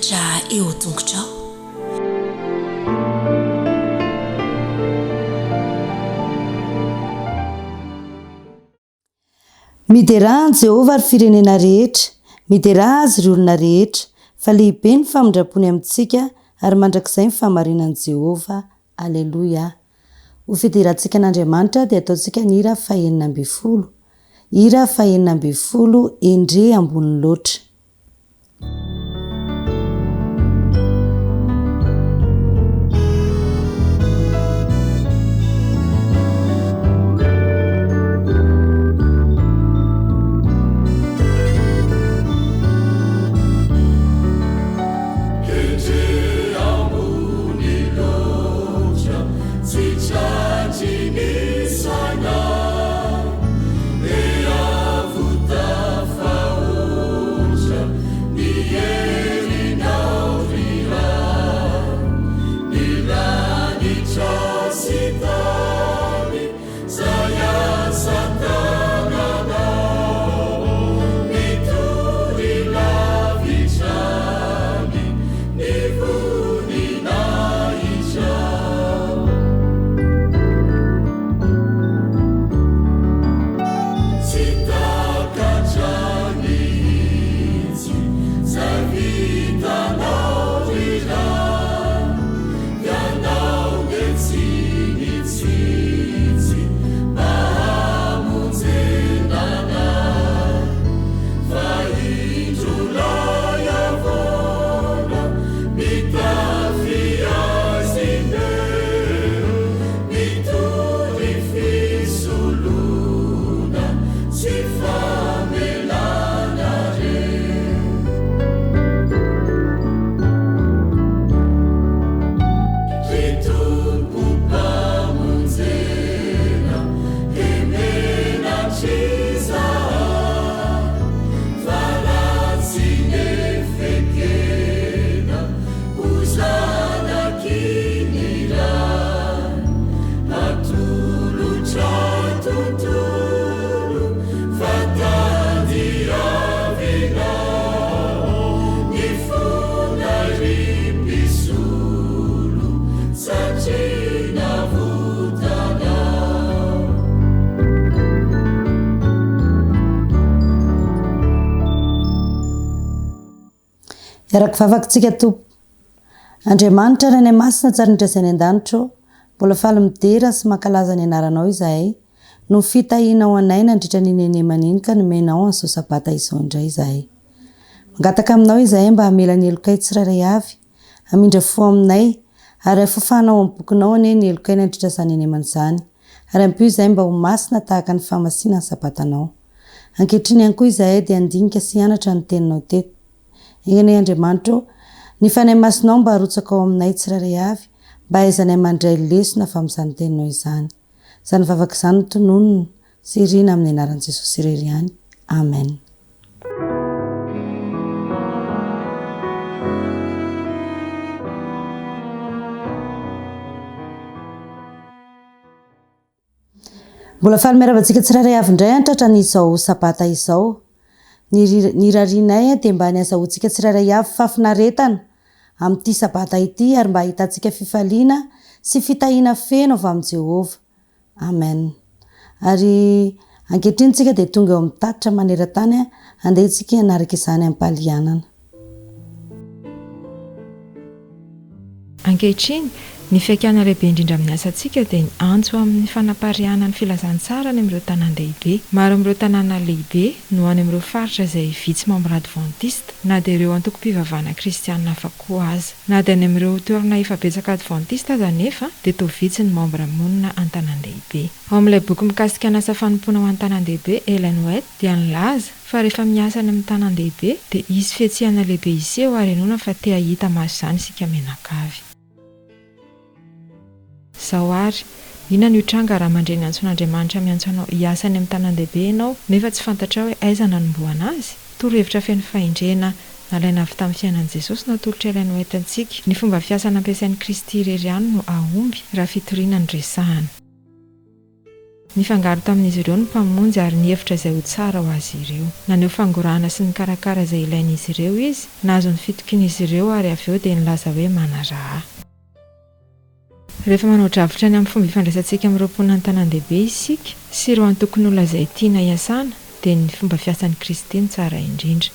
mianatra eo tongotrao. midera ny Jehovah ary firenena rehetra, midera azy ry olona rehetra, fa lehibe ny famindrapony amintsika ary mandrakizay ny fahamarinan'i Jehovah. Aleloia. Ho fideratsika an'Andriamanitra dia ataontsika ny hira faha 90. Hira faha 90 endre ambony loatra. Iaraka vavakintsika tompo. Andriamanitra ray ny masina tsara nitrazay ny an-danitra, mbola faly midera sy mankalaza ny anaranao izahay, no fitahinao anay nandritra ny nenemaniny ka nomenao an'izao sabata izao indray izahay. Mangataka aminao izahay mba hamela ny elokay tsirairay avy, hamindra fo aminay ary afafanao amin'ny bokinao ane ny elokay nandritra izany nenemana izany, ary ampio izahay mba ho masina tahaka ny fahamasina ny sabatanao. Ankehitriny ihany koa izahay dia andinika sy hianatra ny teninao teto. Inganay Andriamanitra, ny fanahy masinao mba harotsaka ao aminay tsirairay avy, mba haizanay mandray lesona fa amin'izany teninao izany. Izany vavaka izany no tononona sy irina amin'ny anaran'i Jesosy irery ihany. Amen. Mbola faly miaravantsika tsirairay avy indray antratra n'izao sabata izao. Ny rarinay dia mba niazahoantsika tsirairay avy fafinaretana amin'ity sabata ity ary mba hitantsika fifaliana sy fitahiana feno avy amin'i Jehovah. Amen. Ary ankehitrinytsika dia tonga eo amin'ny tatitra maneran-tany, andehantsika hanaraka izany ampalianana. Ankehitriny ny fiaikana lehibe indrindra amin'ny asantsika dia antso amin'ny fanapariana ny filazantsara any amin'ireo tanàn-dehibe. Maro amin'ireo tanàna lehibe no any amin'ireo faritra izay vitsy membre adventiste na dia ireo antoko-pivavahana kristianina hafa koa aza. Na dia any amin'ireo toerana efa betsaka adventiste aza nefa dia toa vitsy ny membre monina an-tanàn-dehibe. Ao amin'ilay boky mikasika ny asa fanompoana ho an-tanàn-dehibe, Ellen White dia nilaza fa rehefa miasa any amin'ny tanàn-dehibe dia izy fiatsihana lehibe iseho ary enona fa te hahita maso izany isika menakavy. Zao ary, inona ny otranga raha mandray ny antson'Andriamanitra miantso anao hiasa any amin'ny tanàn-dehibe ianao nefa tsy fantatra hoe aiza nanomboana azy? Torohevitra feno fahendrena nalaina avy tamin'ny fiainan'i Jesosy no tolotra ilaina ho entantsika. Ny fomba fiasana ampiasain'i Kristy irery ihany no ahomby raha fitoriana ny resahana. Nifangaro tamin'izy ireo ny mpamonjy ary nihevitra izay ho tsara ho azy ireo. Naneho fangorana sy ny karakara izay ilain'izy ireo izy, nahazo ny fitokian'izy ireo ary avy eo dia nilaza hoe manaraha. Rehefa manao dravitra any amin'ny fomba ifandraisantsika amin'ny roapona ny tanan-dehibe isika sy ireo antokony olona izay tiana hiasana dia ny fomba fiasan'ny Kristy no tsara indrindra.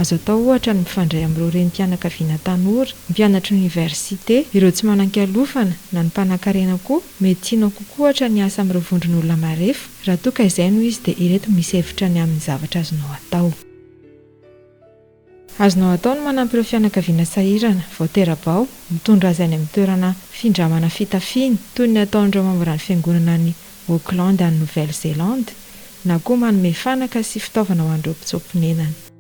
Azo atao ohatra ny mifandray amin'ireo renim-pianakaviana tanora, mpianatra oniversite, ireo tsy manan-kialofana na ny mpanan-karena koa, mety tianao kokoa ohatra ny asa amin'ireo vondron'olona marefa, raha toa ka izay no izy dia ireto misy hevitra ny amin'ny zavatra azonao atao. Azonao atao ny manampy ireo fianakaviana sahirana, vao tera-bao, mitondra azy any amin'ny toerana findramana fitafiana, toy ny ataon'ireo mamorany fiangonana ny Auckland any Nouvelle-Zélande, na koa manome fanaka sy fitaovana ho an'ireo mpitsompinenana.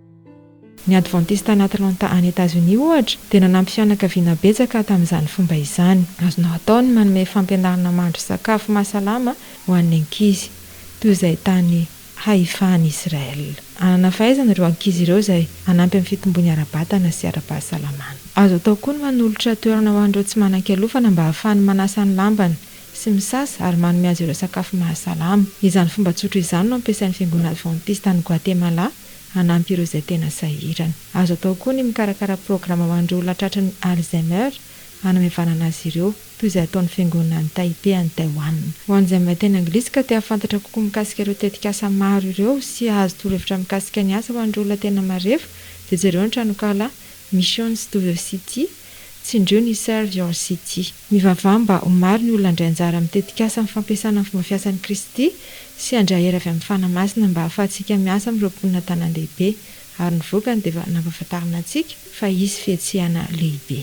Ny adventiste any Atlanta any États-Unis ohatra dia nanampy fianakaviana betsaka tamin'izany fomba izany. Azonao atao ny manome fampianarana mahandro sakafo mahasalama ho an'ny ankizy, toy izay tany Haifa any Israel. Anana fahaizana ireo ankizy ireo izay anampy amin'ny fitombony ara-batana sy ara-pahasalamana. Azo atao koa ny manolotra toerana ho an'ireo tsy manan-kialofana mba ahafahany manasa ny lambany sy misasa ary manome azy ireo sakafo mahasalama. Izany fomba tsotra izany no ampiasain'ny fiangonana adventiste any Guatemala hanampy ireo izay tena sahirana. Azo atao koa ny mikarakara programa ho an'ireo olona tratran'ny Alzheimer hanamevanana azy ireo, toy izay ataon'ny fiangonana any Taipei any Taiwan. Ho an'izay miteny anglisy ka te hafantatra kokoa mikasika ireo tetikasa maro ireo sy azo torohevitra mikasika ny asa ho an'ireo olona tena marefa dia jereo ny tranokala Missions to the City, tsindrio ny Serve Your City. Mivavaha mba ho maro ny olona indray anjara amin'ny tetikasa amin'ny fampiasana ny fomba fiasan'ny Kristy sy andrahery avy amin'ny fanamasina mba hahafahantsika miasa amin'ny roapolona tanan-dehibe ary ny vokany dia nampahafantarina antsika fa hisy fihetsehana lehibe.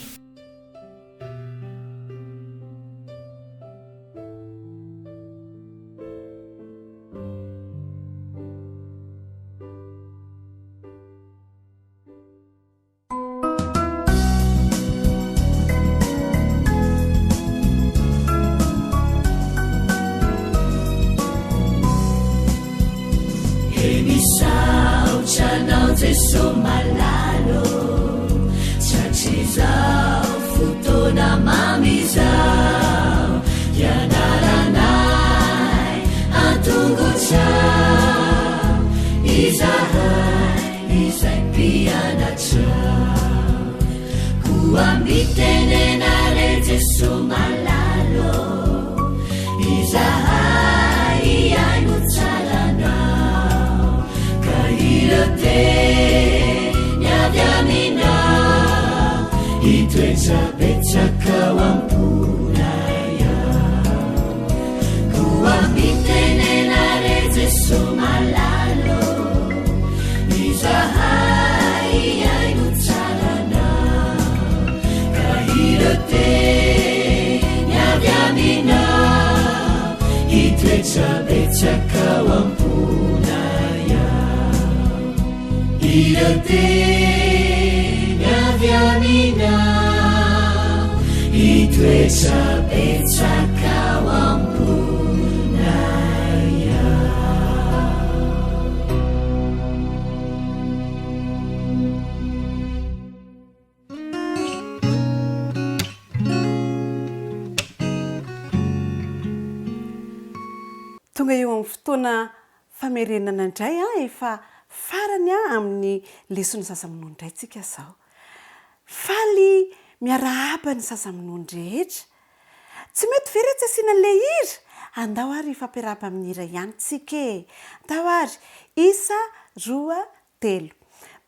Jesu malalo chachizao futona mamizao yanaranai atungu chao izai piana chao kuambitene nare Jesu malalo izai ainuchalanao kairote Nyadamina itwechapechaka wampunaya kuambitenenare Jesu malalo izahai ainuchalana kahirote Nyadamina itwechapechaka wampunaya irote Nyadamina itwechapechaka wampunaya. Tonga eo amin'ny fotoana famerenana indray efa farany amin'ny lesona sasaminony indray tsika zao. Faly miarahaba ny sasaminony rehetra. Tsy mety very tsy asiana le hira. Andao ary fampiarahaba amin'ny hira ihany tsika. Andao ary 1, 2, 3.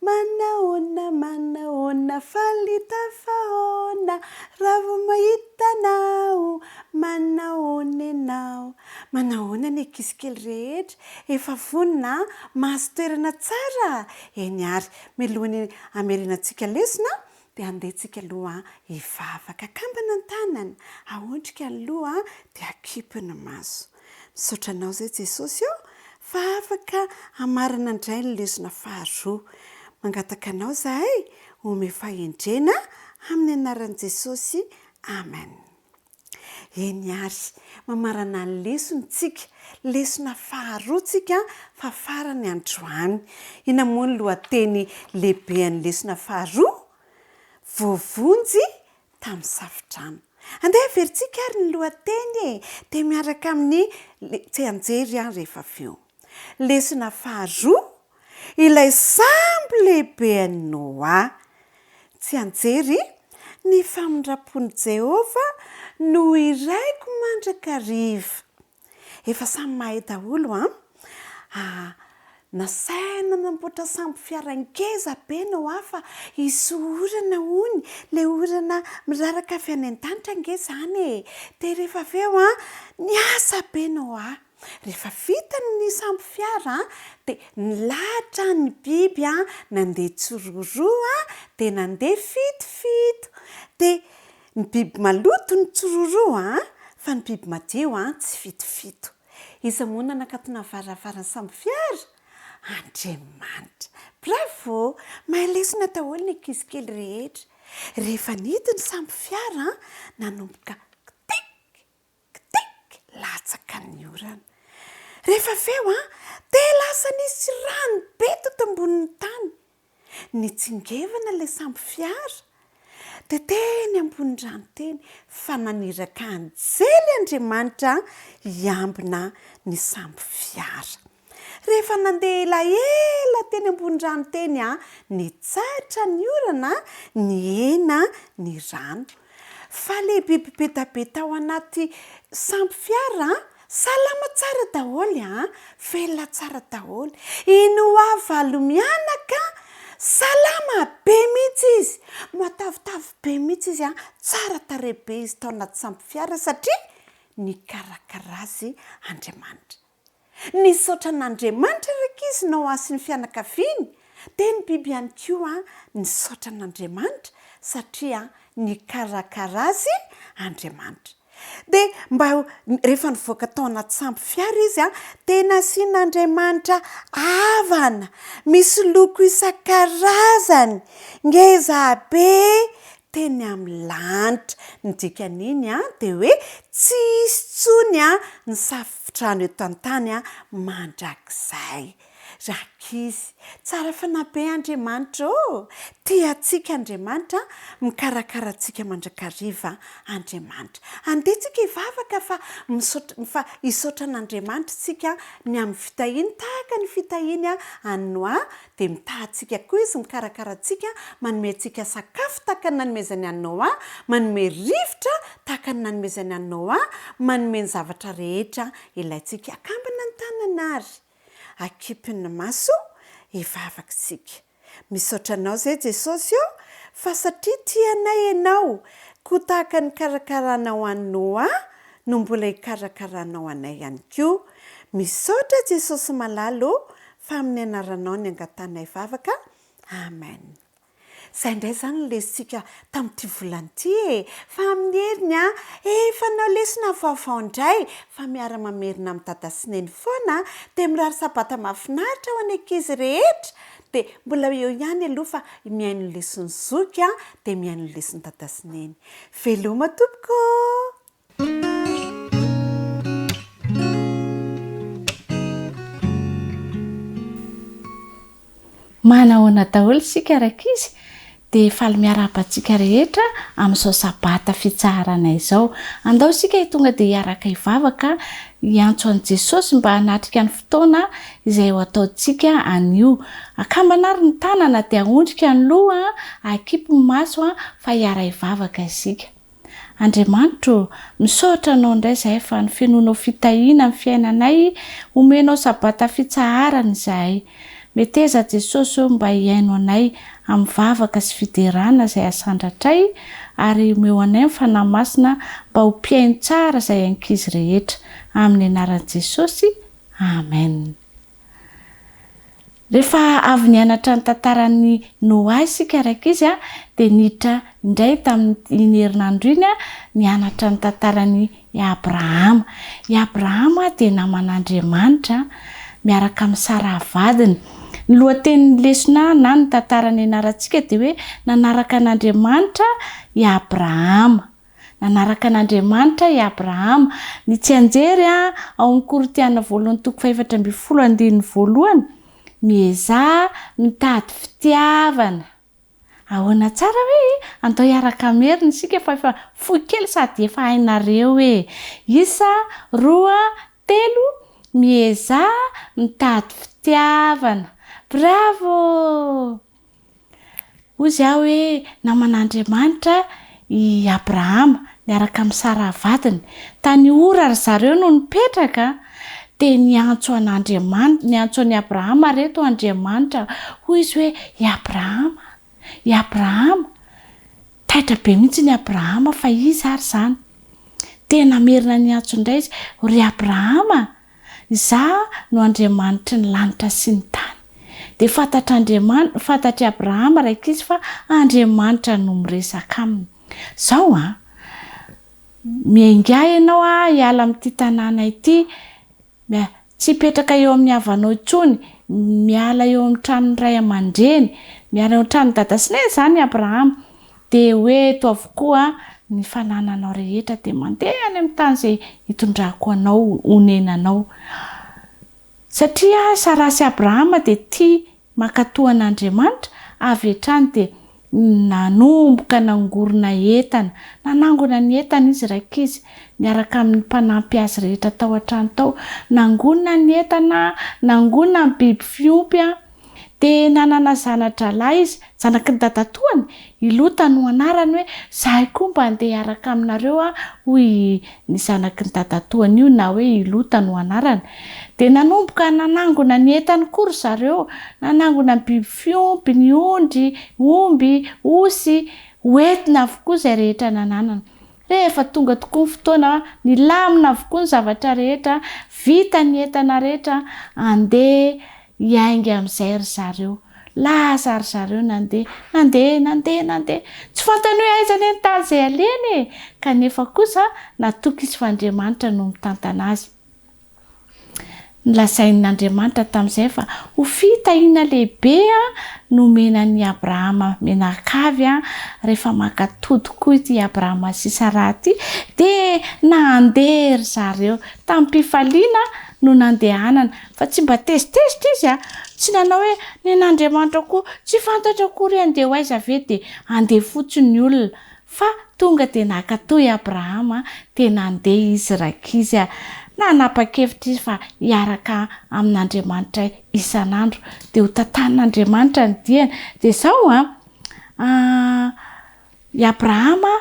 Manaona faly tafaona raha vao mahitanao manaona ianao. Manaona ny ankizy kely rehetra efa vonona mahazo toerana tsara. Eny ary milohany hamerenantsika lesona dia andehantsika aloha hivavaka akambana ny tanana ahondrika ny loha dia akipina maso. Misaotra anao izay Jesosy eo fa afaka hamarana indray ny lesona faharoa. Mangataka anao zahay ome fahendrena amin'ny anaran'i Jesosy. Amen. Eny ary mamarana ny lesontsika, lesona faharoa tsika fa farany androany. Ina moa ny lohateny lehibe ny lesona faharoa? Voavonjy tamin'ny safidrano. andeha veritsika ary ny lohateny dia miaraka amin'ny tsy anjery rehefa aveo. Lesona faharoa, ilay sambo lehibean'ny Noa. Tsy anjery, ny famindrampon'i Jehova no iraiko mandrakariva. Efa samy mahay daholo nasaina namboatra sambo fiarangeza be Noa fa isy orana hony, le orana miraraka avy any an-danitra ange zany. Dia rehefa aveo niasa be Noa. Rehefa vita ny sambo fiara dia nilahatra ny biby nandeha tsororoa dia nandeha fitofito. Dia ny biby maloto ny tsororoa fa ny biby madio tsy fitofito. Iza moa nanakatona varavarany sambo fiara? Andriamanitra. Bravo! Mahay lesona daholo ny ankizy kely rehetra. Rehefa nidiny sambo fiara nanomboka kitik latsaka ny orana. Rehefa aveo dia lasa nisy rano be toto ambonin'ny tany. Nitsingevana ilay sambo fiara dia teny ambony rano teny fa naniraka anjely Andriamanitra hiambina ny sambo fiara. Rehefa nandeha elaela teny ambony rano teny nitsahatra ny orana, niena ny rano. Fa ilay biby betabeta ao anaty sambo fiara salama tsara daholo, velona tsara daholo. Noa valo mianaka, salama be mihitsy izy. Matavitavy be mihitsy izy, tsara tarehy be izy tao anaty sambo fiara satria nikarakara azy Andriamanitra. Nisaotra an'Andriamanitra raiky izy Noa sy ny fianakaviany. Dia ny biby ihany koa nisaotra an'Andriamanitra satria nikarakara azy Andriamanitra. Dia mba rehefa nivoaka tao anaty sambo fiara izy dia nasian'Andriamanitra avana misy loko isan-karazany ngeza be teny amin'ny lanitra. Ny dikan'iny dia hoe tsy hisy tsony ny safotrano eto an-tany mandrakizay. Rakizy, tsara fanabe Andriamanitra tia antsika Andriamanitra, mikarakara antsika mandrakariva Andriamanitra. Andetsika hivavaka fa hisaotra an'Andriamanitra tsika ny amin'ny fitahiny tahaka ny fitahiny any Noa. Dia mitahantsika koa izy mikarakara antsika, manome antsika sakafo tahaka ny nanomezany any Noa, manome rivotra tahaka ny nanomezany any Noa, manome ny zavatra rehetra ilaintsika akambana ny tananary. Akipin'ny maso hivavaka tsika. Misaotra anao izay Jesosy fa satria tianay ianao, koa tahaka ny karakaranao any Noa no mbola hikarakaranao anay ihany koa. Misaotra Jesosy malalo fa amin'ny anaranao ny angatanay vavaka. Amen. Izay indray izany lesitsika tamin'ity volan'ity fa amin'ny heriny efa nao lesona vaovao indray fa miara-mamerina amin'ny Dada sy Neny foana dia mirary sabata mahafinaritra ho an'ny ankizy rehetra. Dia mbola eo ihany aloha fa mihaino ny lesona zoky dia mihaino ny lesona Dada sy Neny. Veloma tompoko! Manahoana daholo sika rakizy dia faly miara-bantsika rehetra amin'izao sabata fitsaharana izao. Andao sika tonga dia hiaraka hivavaka hiantso an'i Jesosy mba hanatrika ny fotoana izay ho ataontsika anio. Akambana ary ny tanana dia ahondrika ny loha, akipy ny maso fa hiara hivavaka isika. Andriamanitra, misaotra anao indray izahay fa ny fiainonao fitahiana amin'ny fiainanay, omenao sabata fitsaharana izahay. Meteza Jesosy mba hiaino anay amin'ny vavaka sy fiderana izay asandratray, ary omeo anay ny fanahy masina mba ho mpiaino tsara izay ankizy rehetra. Amin'ny anaran'i Jesosy. Amen. Rehefa avy nianatra ny tantaran'ny Noa isika rakizy dia niditra indray tamin'ny herinandro iny nianatra ny tantaran'i Abrahama. I Abrahama dia naman'Andriamanitra miaraka amin'ny Sara vadiny. Ny lohatenin'ny lesona na ny tantarany anarantsika dia hoe nanaraka an'Andriamanitra i Abrahama. Nanaraka an'Andriamanitra i Abrahama. Ny tsy anjery ao amin'ny Korintiana 2:4-5 voalohany, mieza mitady fitiavana ahoana tsara hoe andao hiaraka merina isika fa efa fohy kely sady efa hainareo hoe isa 2 3 mieza mitady fitiavana. Bravo! Ozy aho hoe naman'Andriamanitra i Abrahama niaraka amin'ny Sara vadiny tany ora ry zareo no nipetraka dia niantso an'Andriamanitra, niantso an'i Abrahama reto Andriamanitra hoy izy hoe i Abrahama taitra be mihitsy ny Abrahama fa izy ary zany tena merina niantso indray izy ry Abrahama izaho no Andriamanitra ny lanitra sy ny tany. Dia fantatry Abrahama raika izy fa Andriamanitra no miresaka aminy. Zao miainga ianao hiala amin'ity tanàna ity, tsy hipetraka eo amin'ny havanao intsony, miala eo amin'ny tranon'ny ray aman-dreny, miala eo amin'ny tranon'ny dada sy neny izany Abrahama. Dia hoe to avokoa ny fanananao rehetra dia mandeha any amin'ny tany izay hitondrako anao, honenanao. Satria Sara sy Abrahama dia tia makatoan'Andriamanitra avy hatrany dia nanomboka nangorona entana, nanangona ny entana izy raika izy miaraka amin'ny mpanampy azy rehetra tao an-trano tao, nangonina ny entana, nangonina ny biby fiompy dia nanana zanatra-lahy izy, zanaky ny dadatoany, Ilota no anarany hoe zahay koa mba andeha hiaraka aminareo hoy ny zanaky ny dadatoany io na hoe Ilota no anarany. Dia nanomboka nanangona ny entany kory zareo, nanangona ny biby fiompy, ny ondry, omby, osy, hoentina avokoa izay rehetra nananana. Rehefa tonga tokoa ny fotoana nilamina avokoa ny zavatra rehetra, vita ny entana rehetra, andeha hiainga amin'izay ry zareo. Lasa ry zareo nandeha. Tsy fantany hoe aiza ny tany izay aleny kanefa kosa natoky izy fa Andriamanitra no mitantana azy. Nilazain'Andriamanitra tamin'izay fa ho fitahiana lehibe nomenan'i Abrahama menakavy rehefa makatody koa ity Abrahama sy Sara ity dia nandeha ry zareo tampifaliana no nandehanana fa tsy mba tezitezitra izy tsy nanao hoe nen'Andriamanitra koa tsy fantatra akory andeha ho aiza ve dia andeha fotsiny ny olona fa tonga dia nakatoy Abrahama dia nandeha izy raika izy nanapa-kevitra izy fa hiaraka amin'Andriamanitra isan'andro dia ho tantan'Andriamanitra ny diany. Dia zao i Abrahama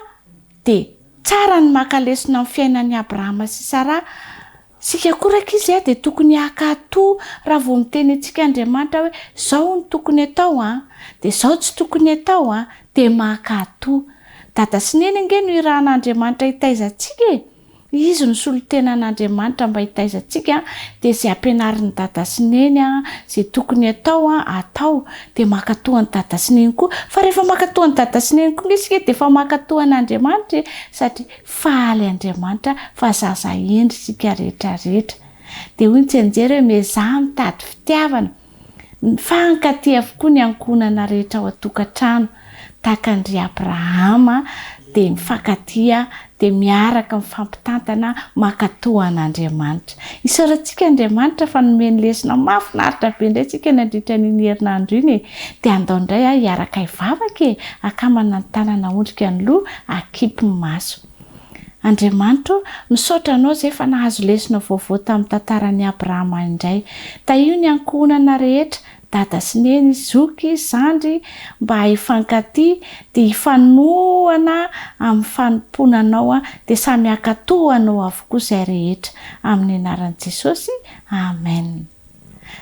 dia tsara ny makalesona amin'ny fiainan'i Abrahama sy Sara. Sika koraka izy dia tokony hakatoa raha vao miteny antsika Andriamanitra hoe zao ny tokony atao dia zao tsy tokony atao dia makatoa. Dada sy neny ange no irahan'Andriamanitra hitaizantsika izy no solotenan'Andriamanitra mba hitaizantsika dia izay ampianarin'ny dada sy neny izay tokony atao atao dia makatoa ny dada sy neny koa. Fa rehefa makatoa ny dada sy neny koa isika dia efa makatoa n'Andriamanitra satria faly Andriamanitra fa zaza endry sika rehetrarehetra. Dia hoy ny tsenjery hoe mieza mitady fitiavana, mifankatia avokoa ny ankonana rehetra ao an-tokantrano tahaka ny Abrahama dia mifankatia dia miaraka mifampitantana makatoa an'Andriamanitra. Isaorantsika Andriamanitra fa nomeny lesona mahafinaritra be indray tsika nandritra n'iny herinandro iny dia andao indray hiaraka hivavaka akamana ny tanana ondrika ny loha akipy ny maso. Andriamanitra misaotra anao izay fa nahazo lesona vaovao tamin'ny tantaran'i Abrahama indray. Tahio ny ankonana rehetra, dada sy neny, zoky, zandry mba hifankatia dia hifanohana amin'ny fanomponanao dia samy hakatoa anao avokoa izay rehetra amin'ny anaran'i Jesosy. Amen.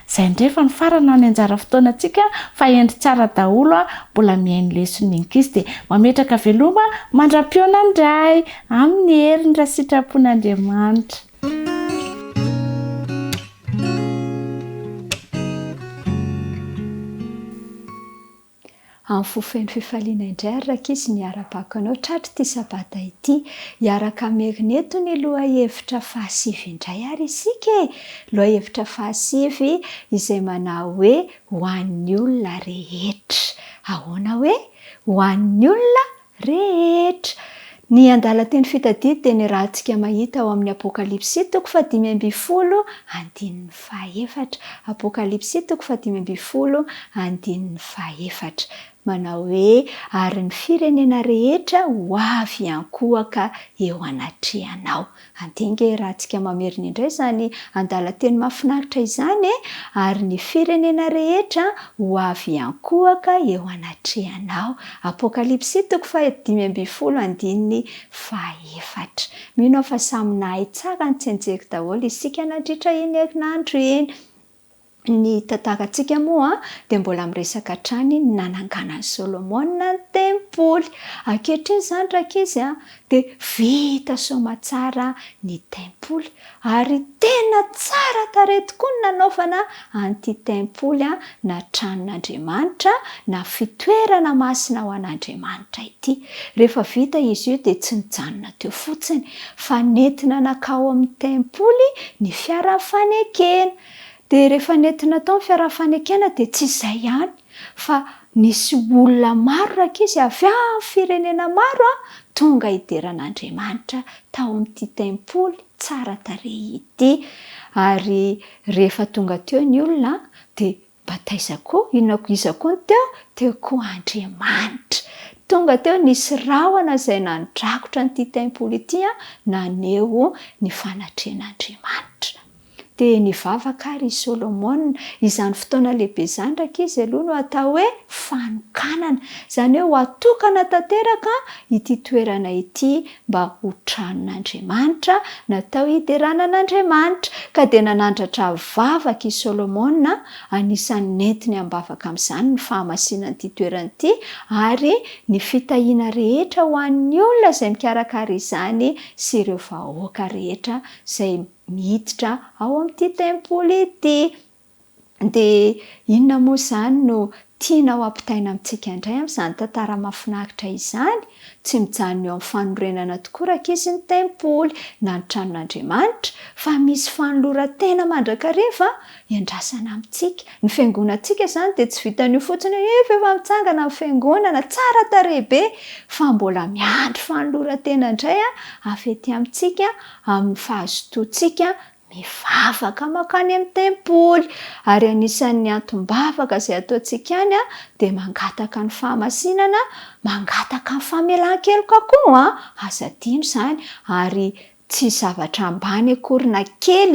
Izay indray fa ny farana ny anjara fotoanantsika fa endry tsara daholo mbola mihaino lesona inkizy dia mametraka veloma mandra-piona indray amin'ny herin'ny raha sitrapon'Andriamanitra. Amin'ny fofen'ny fifaliana indray raka izy miara-bako anao tratry ity sabata ity hiaraka merinety ny lohahevitra fahasivy indray ary isika lohahevitra fahasivy izay manao hoe ho an'ny olona rehetra. Ahoana hoe ho an'ny olona rehetra? Ny andala teny fitadidy dia ny rahantsika mahita ao amin'ny Apokalipsy 5:5. Apokalipsy 5:5. manao hoe ary ny firenena rehetra ho avy iankohaka eo anatrehanao. Andinge raha antsika mamerina indray zany andalan-teny mahafinaritra izany ary ny firenena rehetra ho avy iankohaka eo anatrehanao. Apokalipsy 5:24. Mino fa samy nahay tsara ny tsenjeko daholo isika nandritra iny herinandro iny. Ny tantarantsika moa dia mbola miresaka hatrany ny nananganan'i Solomona ny tempoly. Ankehitriny izany rakizy dia vita soamantsara ny tempoly ary tena tsara tarehy tokoa ny nanaovana an'ity tempoly na tranon'Andriamanitra na fitoerana masina ho an'Andriamanitra ity. Rehefa vita izy io dia tsy nijanona teo fotsiny fa nentina nakao amin'ny tempoly ny fiara-fanekena. Dia rehefa nentina tao ny fiara-fanekena dia tsy izay ihany fa nisy olona maro rakizy avy amin'ny firenena maro tonga hideran'Andriamanitra tao amin'ity tempoly tsara tarehy ity. Ary rehefa tonga teo ny olona dia bataiza koa, inona iza koa ny teo koa Andriamanitra. Tonga teo nisy rahona izay nandrakotra n'ity tempoly ity naneho ny fanatrehan'Andriamanitra. Dia nivavaka ary Solomona izany fotoana lehibe izany rakizy aloha no atao hoe fanokanana. Izany hoe ho atokana tanteraka ity toerana ity mba ho tranon'Andriamanitra natao hideranan'Andriamanitra. Ka dia nanandratra vavaka i Solomona anisan'ny nentiny ambavaka amin'izany ny fahamasinana ity toerana ity ary ny fitahiana rehetra ho an'ny olona izay mikarakara izany sy ireo vahoaka rehetra izay miditra ao amin'ity tempoly ity. Dia inona moa izany no tiana ho ampitaina amintsika indray amin'izany tantara mahafinaritra izany? Tsy mijanona eo amin'ny fanorenana tokoa rakizy ny tempoly na ny tranon'Andriamanitra fa misy fanoloran-tena mandrakariva iandrasana amintsika. Ny fiangonantsika izany dia tsy vitan'io fotsiny efa mitsangana amin'ny fiangonana tsara tarehy be fa mbola miandry fanoloran-tena indray avy ety amintsika amin'ny fahazotoantsika mivavaka makany amin'ny tempoly. Ary anisan'ny antom-bavaka izay ataontsika any dia mangataka ny fahamasinana, mangataka ny famelan-keloka koa aza adino izany ary tsy zavatra ambany akory na kely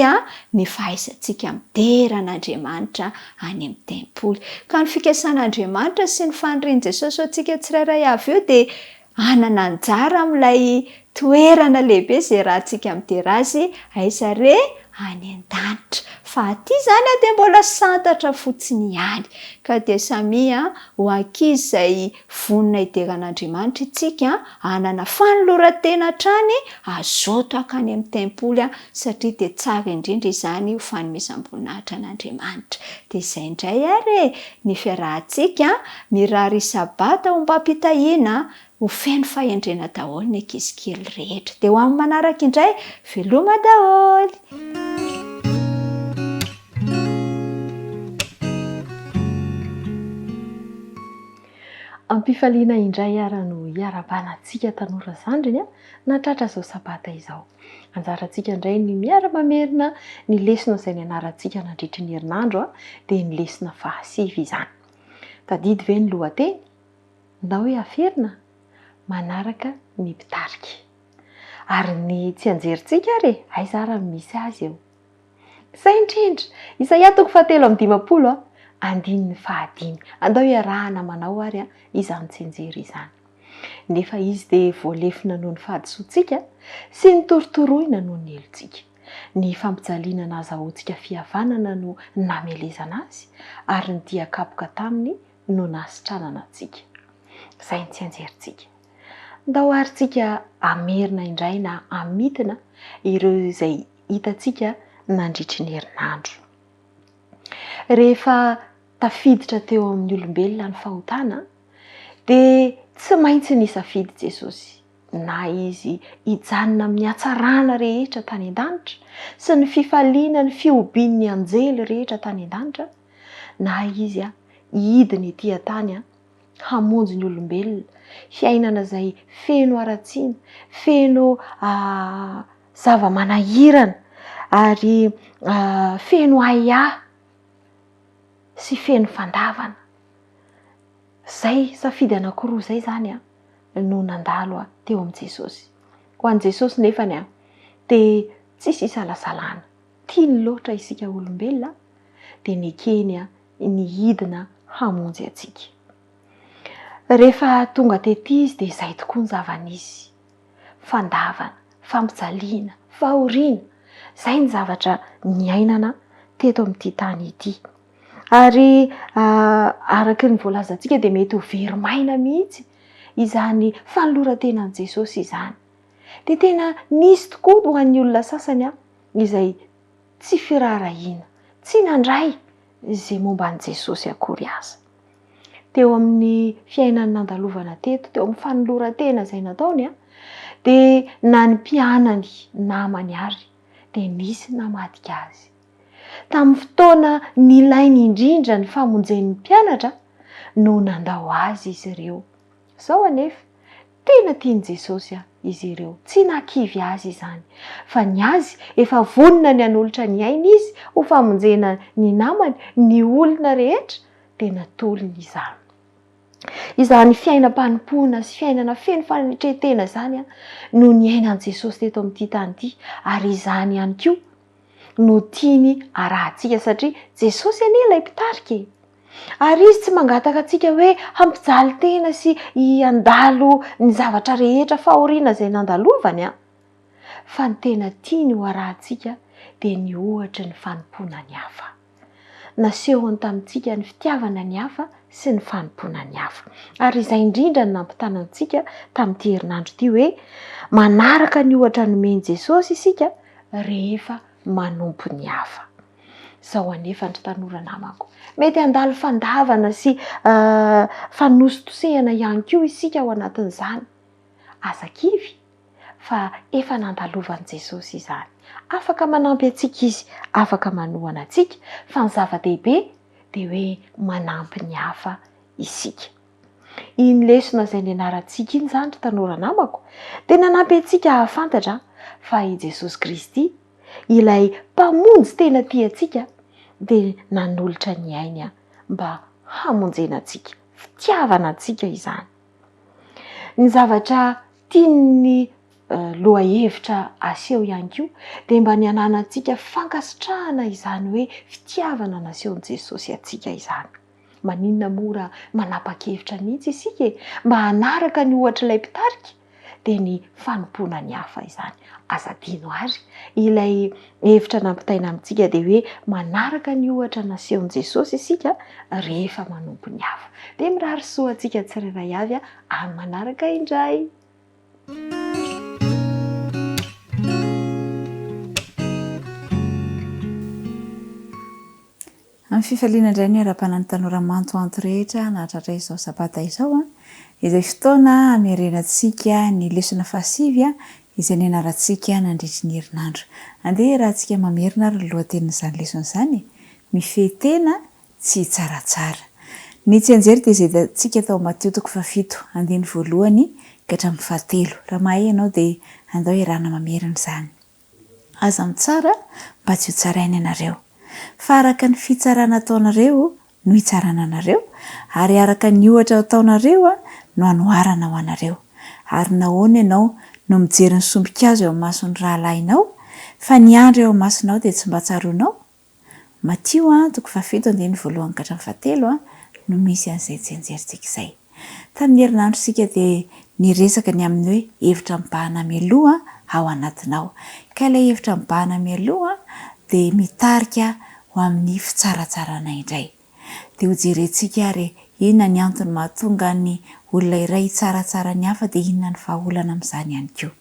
ny fahaizantsika mideran'Andriamanitra any amin'ny tempoly. Ka ny fikasan'Andriamanitra sy ny fanirian'i Jesosy antsika tsirairay avy io dia anana anjara amin'ilay toerana lehibe izay rahantsika midera azy aiza re any an-danitra. Fa aty izany dia mbola santatra fotsiny ihany. Ka dia samia ho ankizy izay vonona hideran'Andriamanitra itsika anana fanoloran-tena hatrany azoto akany amin'ny tempoly satria dia tsara indrindra izany ho fanomezam-boninahitra an'Andriamanitra. Dia izay indray ary ny fiarahantsika mirary sabata ho mba ampitahiana ho feno fahendrena daholo ny ankizy kely rehetra. Dia ho amin'ny manaraka indray veloma daholo. Ampifaliana indray ary no hiara-banantsika tanora zandriny natratra izao sabata izao. Anjarantsika indray ny miara-mamerina ny lesona izay nianarantsika nandritry ny herinandro dia ny lesona 7 izany. Tadidy ve ny lohateny? Ndao hoe aferina manaraka ny mpitarika. Ary ny tsy anjerintsika ary aiza ary misy azy eo. Izay indrindra, Isaia 7:20 andininy 5. Andao iarahana manao ary izany tsy anjery izany. Nefa izy dia voalefina noho ny fahadisoantsika sy ny torotoroina noho ny helontsika. Ny fampijaliana nazahoantsika fihavanana no namelezana azy ary ny diakapoka taminy no nasitranana antsika. Izay ny tsy anjerintsika. Ndao aryntsika amerina indray na amitina ireo izay hitantsika nandritry ny herinandro. Rehefa tafiditra teo amin'ny olombelona ny fahotana dia tsy maintsy nisafidy Jesosy na izy hijanona amin'ny hatsarana rehetra tany an-danitra sy ny fifaliana ny fiobin'ny anjely rehetra tany an-danitra na izy hidiny ety an-tany hamonjy ny olombelona fiainana izay feno aratsiana, feno zava-manahirana ary feno ahiahy sy feno fandavana. Zay safidy anankiroa zay zany no nandalo teo amin'i Jesosy. Ho an'i Jesosy nefany dia tsisy isalasalana. Tiany loatra isika olombelona dia nikeny ny hidina hamonjy atsika. Rehefa tonga tety izy dia izay tokoa ny zava-nisy. Fandavana, fampijaliana, fahoriana. Izay ny zavatra niainana teto amin'ity tany ity. Ary araka ny voalazantsika dia mety ho verimaina mihitsy izany fanoloran-tenan'i Jesosy izany. Dia tena nisy tokoa ho an'ny olona sasany izay tsy firarahiana, tsy nandray izay momba an'i Jesosy akory aza. Teo amin'ny fiainany nandalovana teto, teo amin'ny fanoloran-tena izay nataony dia na ny mpianany namany ary dia nisy namadika azy. Tamin'ny fotoana nilainy indrindra ny famonjen'ny mpianatra no nandao azy izy ireo. Sao anefa tena tiany Jesosy izy ireo, tsy nakivy azy izany, fa ny azy efa vonona ny hanolotra ny ainy izy ho famonjena ny namany, ny olona rehetra dia natolony izany. Izany fiainam-panompoana sy fiainana feno fanetretena izany no niainan' Jesosy teto amin'ity tany ity, ary izany ihany koa no tiany arahantsika satria Jesosy anie ilay mpitarika. Ary izy tsy mangataka antsika hoe hampijaly tena sy handalo ny zavatra rehetra fahoriana izay nandalovany fa ny tena tiany ho arahantsika dia ny ohatra ny fanompoana ny hafa. Nasehony tamintsika ny fitiavana ny hafa sy ny fanompoana ny hafa. Ary izay indrindra ny nampitana antsika tamin'ity herinandro ity hoe manaraka ny ohatra nomeny Jesosy isika rehefa manompo ny hafa. Zao anefa ny tanora namako. Mety handalo fandavana sy fanositosehana ihany koa isika ao anatin'izany. Azakivy fa efa nandalovan'i Jesosy izany. Afaka manampy antsika izy, afaka manohana antsika, fa ny zava-dehibe dia hoe manampy ny hafa isika. Iny lesona izay nianarantsika iny izany tanora namako dia nanampy antsika hahafantatra fa i Jesosy Kristy ilay mpamonjy tena tia antsika dia nanolotra ny ainy mba hamonjena antsika, fitiavana antsika izany. Ny zavatra tiany lohahevitra aseho ihany koa dia mba ny ananantsika fankasitrahana izany hoe fitiavana nasehon'i Jesosy antsika izany. Maninona mora manapa-kevitra mihitsy isika mba hanaraka ny ohatra ilay mpitarika dia ny fanompoana ny hafa izany. Azadino ary ilay hevitra nampitaina amintsika dia hoe manaraka ny ohatra nasehon'i Jesosy isika rehefa manompo ny hafa. Dia mirary soa antsika tsirairay avy amin'ny manaraka indray. Amin'ny fifaliana indray ny ara-panan'ny tanora mantoanto rehetra nahatratra izao sabata izao izay fotoana hamerenantsika ny lesona fahasivy izay nianarantsika nandritry ny herinandro. Andeha rahantsika mamerina ary ny lohatenin'izany lesona izany, mifehy-tena tsy tsaratsara. Ny tsy anjery dia izay antsika tao Mateo 7:1 ka hatramin'ny 7. Raha mahay ianao dia andao iarahana mamerina izany. Aza mitsara mba tsy ho tsaraina ianareo. Fa araka ny fitsarana ataonareo no hitsarana anareo, ary araka ny ohatra ataonareo no hanoharana ho anareo. Ary nahoana ianao no mijery ny sombikazo eo amin'ny mason'ny rahalahinao, fa ny andro eo amin'ny masonao dia tsy mba tsaroanao. Mateo 7:1 ka hatramin'ny 7 no misy an'izay tsy anjerintsika izay. Tamin'ny herinandro sika dia niresaka ny amin'ny hoe hevitra mibahana mialoha ao anatinao. Ka ilay hevitra mibahana mialoha dia mitarika ho amin'ny fitsaratsarana indray. Dia ho jerentsika ary inona ny antony mahatonga ny olona iray tsaratsara ny hafa dia inona ny vahaolana amin'izany ihany koa.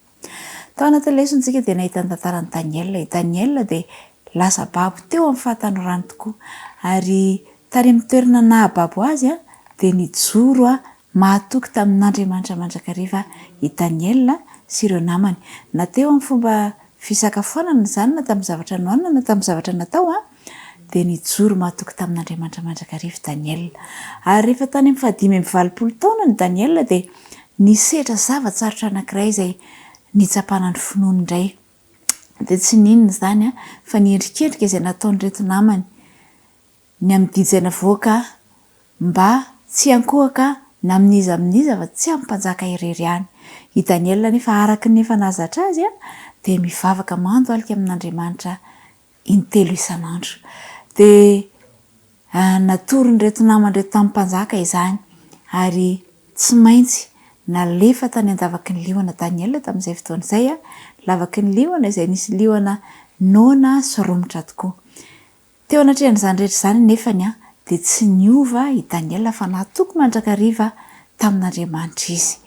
Tao anatin'ny lesontsika dia nahita ny tantaran'i Daniel. I Daniel dia lasa babo teo amin'ny fahatanorany tokoa. Ary tany amin'ny toerana nahababo azy dia nijoro mahatoky tamin'Andriamanitra mandrakariva i Daniel sy ireo namany. Na teo amin'ny fomba fisakafoanana izany, na tamin'ny zavatra nohanina, na tamin'ny zavatra natao dia nijoro mahatoky tamin'Andriamanitra mandrakariva Daniel. Ary rehefa tany amin'ny 520 taona ny Daniel dia nisetra zavatsarotra anankiray izay nitsapana ny finoana indray. Dia tsy ninona izany fa niendrikendrika izay nataon'ireto namany ny amin'ny dijy navoaka mba tsy ankohaka na miniza fa tsy ampanjaka irery any. I Daniela nefa araka nefa nazatra azy dia mivavaka mando alika amin'Andriamanitra intelo isan'andro. Dia natoronyreto namandreto tamin'ny mpanjaka izany ary tsy maintsy nalefa tany andavaky ny liona Daniela tamin'izay fotoan'izay lavaky ny liona izay nisy liona nona sy romotra tokoa. Teo anatrehan'izany rehetra izany nefany dia tsy niova i Daniela fa natoky mandrakariva tamin'Andriamanitra izy.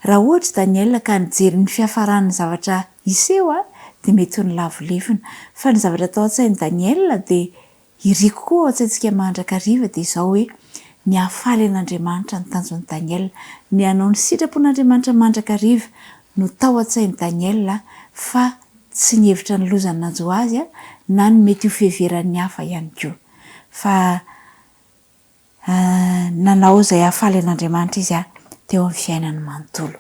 Raha ohatra Daniela ka nijery ny fiafaran'ny zavatra iseho dia mety ho ny lavolevina, fa ny zavatra tao an-tsain'i Daniela dia iriko koa ao an-tsaintsika mandrakariva dia izao hoe ny hafaly an'Andriamanitra ny tanjon'i Daniela, ny hanao ny sitrapon'Andriamanitra mandrakariva no tao an-tsain'i Daniela fa tsy nihevitra ny lozany nanjo azy na ny mety ho fiheveran'ny hafa ihany koa. Fa nanao izay hafaly an'Andriamanitra izy teo amin'ny fiainany manontolo.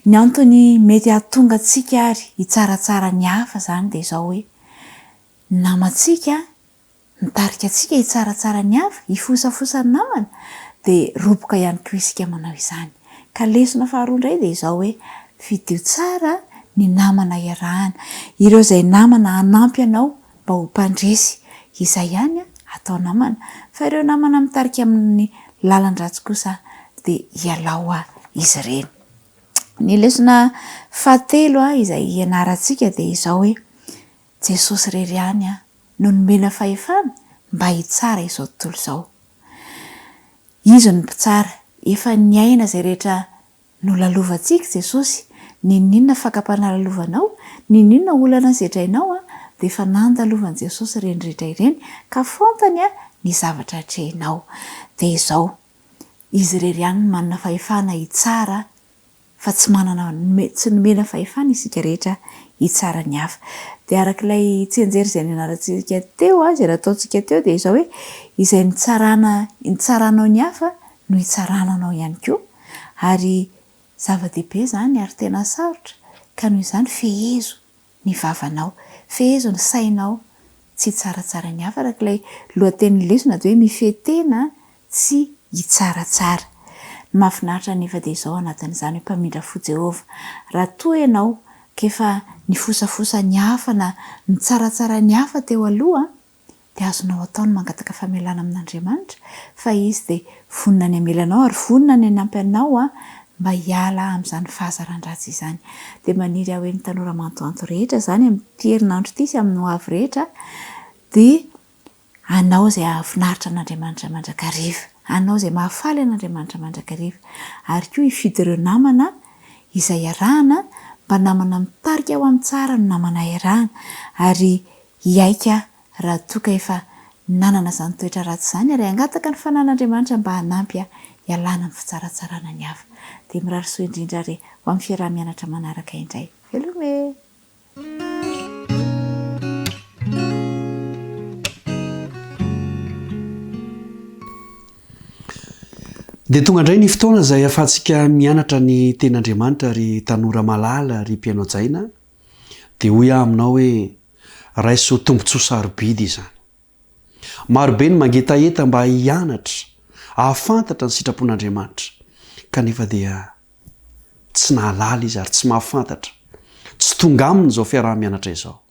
Ny antony mety hahatonga antsika ary hitsaratsara ny hafa izany dia izao hoe namantsika nitarika antsika hitsaratsara ny hafa, hifosafosa ny namana dia roboka ihany koa isika manao izany. Ka lesona faharoa indray dia izao hoe fidio tsara ny namana iarahana. Ireo izay namana hanampy anao mba ho mpandresy, izay ihany atao namana. Fa ireo namana mitarika amin'ny lalan-dratsy kosa dia hialao izy ireny. Ny lesona fahatelo izay ianarantsika dia izao hoe Jesosy irery ihany no nomena fahefana mba hitsara izao tontolo izao. Izy no mpitsara, efa niaina izay rehetra nolalovantsika Jesosy, ninona fakapanalalovanao, ninona olana zetrainao dia efa nandalovany Jesosy ireny rehetra ireny ka fantany ny zavatra hatrehinao. Dia izao, izy irery ihany no manana fahefana hitsara fa tsy nomena fahefana isika rehetra hitsara ny hafa. Dia arak'ilay tsenjery izay nianarantsika teo izay nataontsika teo dia izao hoe izay nitsaranao ny hafa no hitsarananao ihany koa. Ary zava-dehibe izany ary tena sarotra ka noho izany fehezo ny vavanao, fehezo ny sainao tsy hitsaratsara ny hafa. Arak'ilay lohatenin'ny lesona dia hoe mifetena tsy hitsaratsara. Ny mahafinaritra nefa dia izao anatin'izany hoe mpamindra fo Jehovah, raha toa ianao kefa nifosafosa ny hafa na nitsaratsara ny hafa teo aloha dia azonao ataony mangataka famelana amin'Andriamanitra fa izy dia vonona ny amelanao ary vonona ny hanampy anao mba hiala amin'izany fahazaran-dratsy izany. Dia maniry aho hoe ny tanora mantoanto rehetra izany amin'ny herinandro ity sy amin'ny ho avy rehetra dia anao izay ahafinaritra an'Andriamanitra mandrakariva, anao izay mahafaly an'Andriamanitra mandrakariva, ary koa hifidy ireo namana izay iarahana mba namana mitarika ao amin'ny tsara no namana iarahana, ary hiaika raha toa ka efa nanana izany toetra ratsy izany ary hangataka ny fanan'Andriamanitra mba hanampy hialana amin'ny fitsaratsarana ny hafa. Dia mirary soa indrindra ary ho amin'ny fiarah-mianatra manaraka indray. Velome! Dia tonga indray ny fotoana izay ahafahantsika mianatra ny ten'Andriamanitra ry tanora malala ry mpianao-jaina dia hoy aminao hoe raiso tombontsoa sarobidy izany. Marobe ny mangetaeta mba hianatra, ahafantatra ny sitrapon'Andriamanitra kanefa dia tsy nahalala izy ary tsy mahafantatra, tsy tonga aminy izao fiarah-mianatra izao.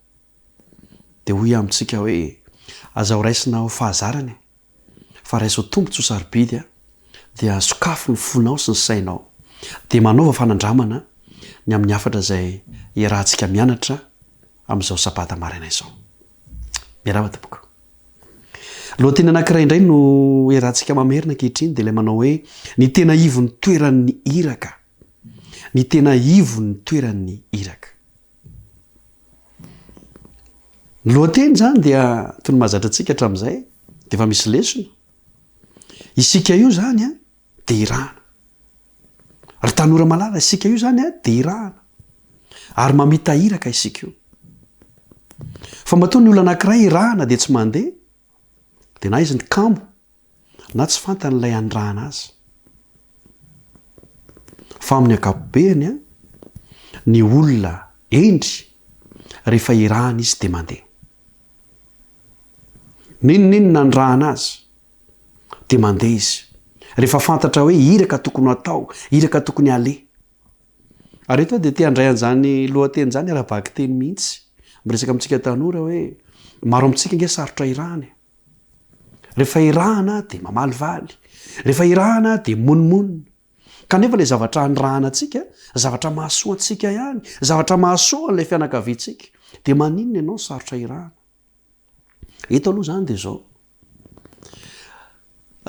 Dia hoy amintsika hoe azao raisina ho fahazarany fa raiso tombontsoa sarobidy dia sokafo ny fonao sy ny sainao dia manaova fanandramana ny amin'ny hafatra izay iarahantsika mianatra amin'izao sabata maraina izao. Miarahaba tompoko. Lohateny anankiray indray no iarahantsika mamerina ankehitriny dia ilay manao hoe ny tena ivo ny toeran'ny iraka, ny tena ivo ny toeran'ny iraka. Ny lohateny izany dia toy ny mahazatra antsika hatramin'izay dia efa misy lesona. Isika io izany dia irahana. Ry tanora malala, isika io izany dia irahana ary mamita iraka isika io. Fa matoa ny olona anankiray irahana dia tsy mandeha dia na izy ny kamo na tsy fantan'ilay andrahana azy. Fa amin'ny ankapobeny ny olona endry rehefa irahana izy dia mandeha. Ninonino nandrahana azy dia mandeha izy. rehefa fantatra hoe iraka tokony atao iraka tokony ale areto dia tia andray an'izany lohateny zany arabaky teny mihitsy miresaka amintsika tanora hoe maro amintsika nge sarotra irahany rehefa irahana dia mamalyvaly rehefa irahana dia monimonina kanefa le zavatra anyrahana atsika zavatra mahasoa antsika ihany zavatra mahasoa an'ilay fianakaviantsika dia maninona ianao sarotra irahana eto aloha zany dia zao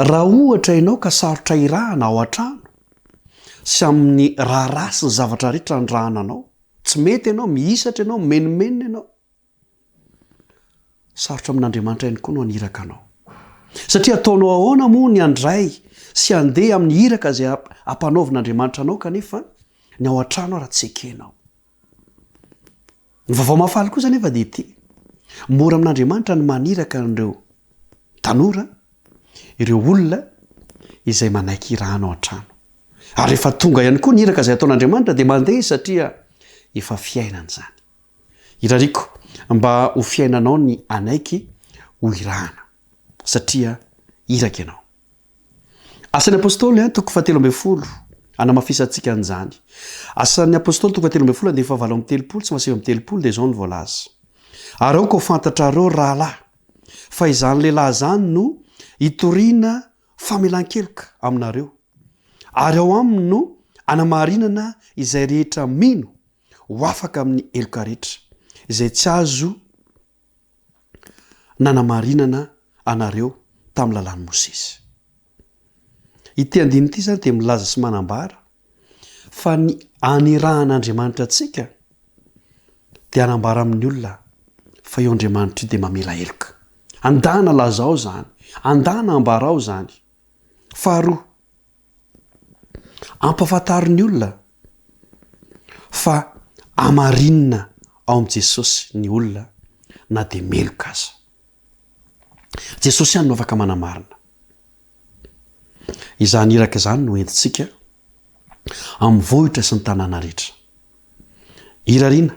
raha ohatra ianao ka sarotra irahana ao an-trano sy amin'ny raharasy ny zavatra rehetra nyrahana anao tsy mety ianao mihisatra ianao menimenina ianao sarotra amin'Andriamanitra ihany koa no aniraka anao satria ataonao ahoana moa ny andray sy andeha amin'ny iraka izay ampanaovin'Andriamanitra anao kanefa ny ao an-trano raha tsy ekenao ny vaovao mahafaly kosa nefa dia ity mora amin'Andriamanitra ny maniraka an'ireo tanora ireo olona izay manaiky irahana ao an-trano ary rehefa tonga ihany koa ny iraka izay ataon'Andriamanitra dia mandeha satria efa fiainana izany irariko mba ho fiainanao ny anaiky ho irahana satria iraka ianao asan'ny apôstôly toko 17 anamafisantsika an'izany asan'ny apôstôly toko 17 dia 7 tsy masivy 7 dia zao ny voalaza ary ao ka ho fantatrareo rahalahy fa izany lehilahy zany no hitoriana famelan-keloka aminareo ary ao aminy no anamarinana izay rehetra mino ho afaka amin'ny eloka rehetra izay tsy azo nanamarinana anareo tamin'ny lalàn'i Mosesy ity andiny ity zany dia milaza sy manambara fa ny anirahan'Andriamanitra antsika dia anambara amin'ny olona fa eo Andriamanitra io dia mamela eloka andana lazao zany andana ambarao zany faharoa ampafantariny olona fa amarinina ao amin'i Jesosy ny olona na dia meloka aza Jesosy ihany no afaka manamarina izany iraka izany no entintsika amin'ny vohitra sy ny tanàna rehetra irariana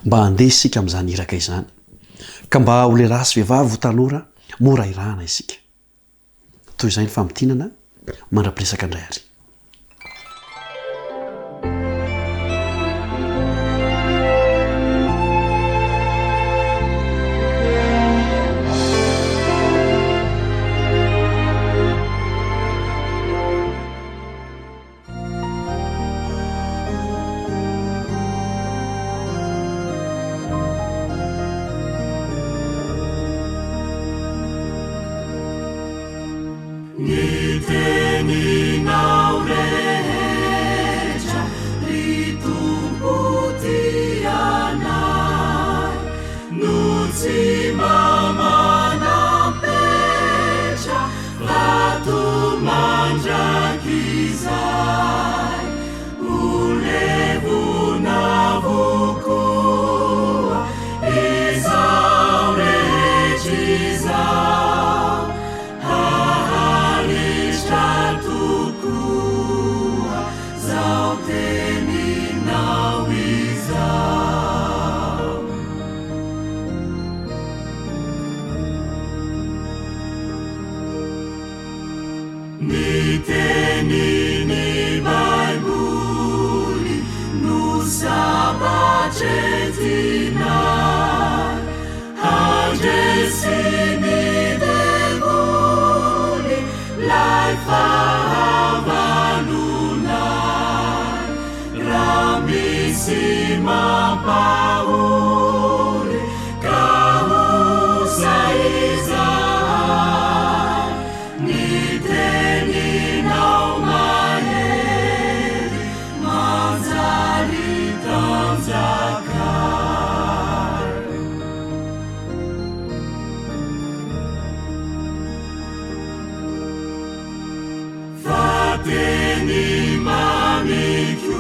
mba handeha isika amin'izany iraka izany ka mba ho lehilahy sy vehivavy ho tanora mora irahana isika toy izay ny fampitinana mandra-piresaka indray ary Teni mamikua,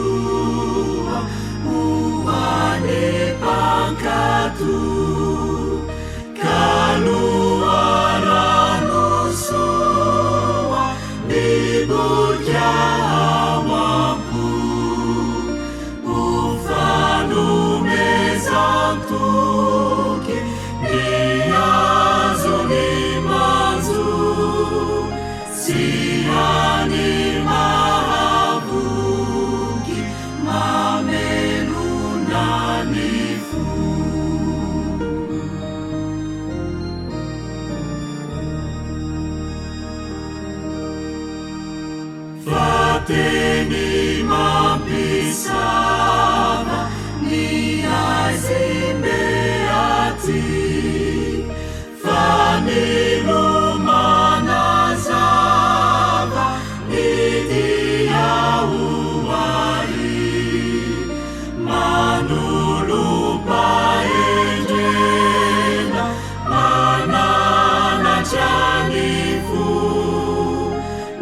Siani mahavuki mamelunani fu Fateni mampisava ni azimbeati Fanilumanazava idiauari manulupaendrena manana janifu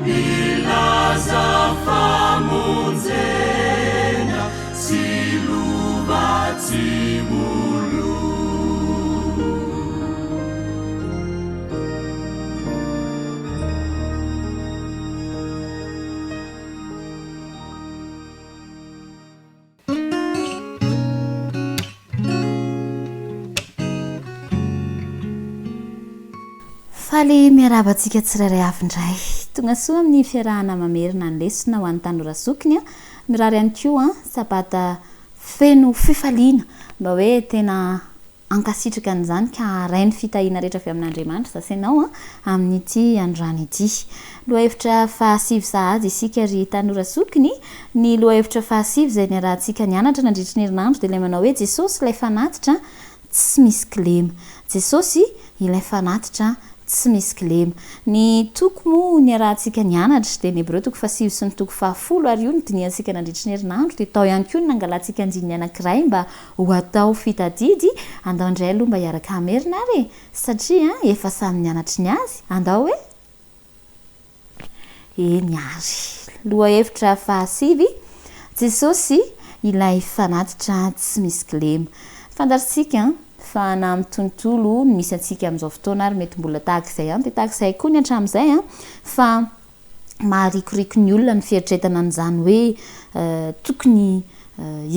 nilaza famonzena siluvatimulu faly miarabantsika tsirairay avindray tonga soa amin'ny fiarahana mamerina ny lesona ho an'ny tanorazokiny a mirary ihany koa sabata feno fifaliana mba hoe tena ankasitraka an'izany ka rainy fitahiana rehetra avy amin'Andriamanitra zasainao amin'ity androany ity lohahevitra fahasivy sahady isika ry tanorazokiny ny lohahevitra fahasivy izay ny arahantsika nianatra nandritra ny herinandro dia ilay manao hoe Jesosy ilay fanatitra tsy misy kilema Jesosy ilay fanatitra tsy misy kilema ny toko moa ny arahantsika nianatra dia ny Hebreo toko fahasivy sy ny toko 10 ary io ny diniantsika nandritra ny herinandro dia tao ihany koa ny nangalantsika anjiny anankiray mba ho atao fitadidy andao indray aloha mba hiaraka amerina ary satria efa samy nianatra ny azy andao hoe eny ary lohahevitra fahasivy Jesosy ilay fanatitra tsy misy kilema fandarisika fa na amin'ny tontolo misy antsika amin'izao fotoana ary mety mbola tahaka izay ihany dia tahaka izay koa ny hatramin'izay fa maharikoriko ny olona ny fieritretana an'izany hoe tokony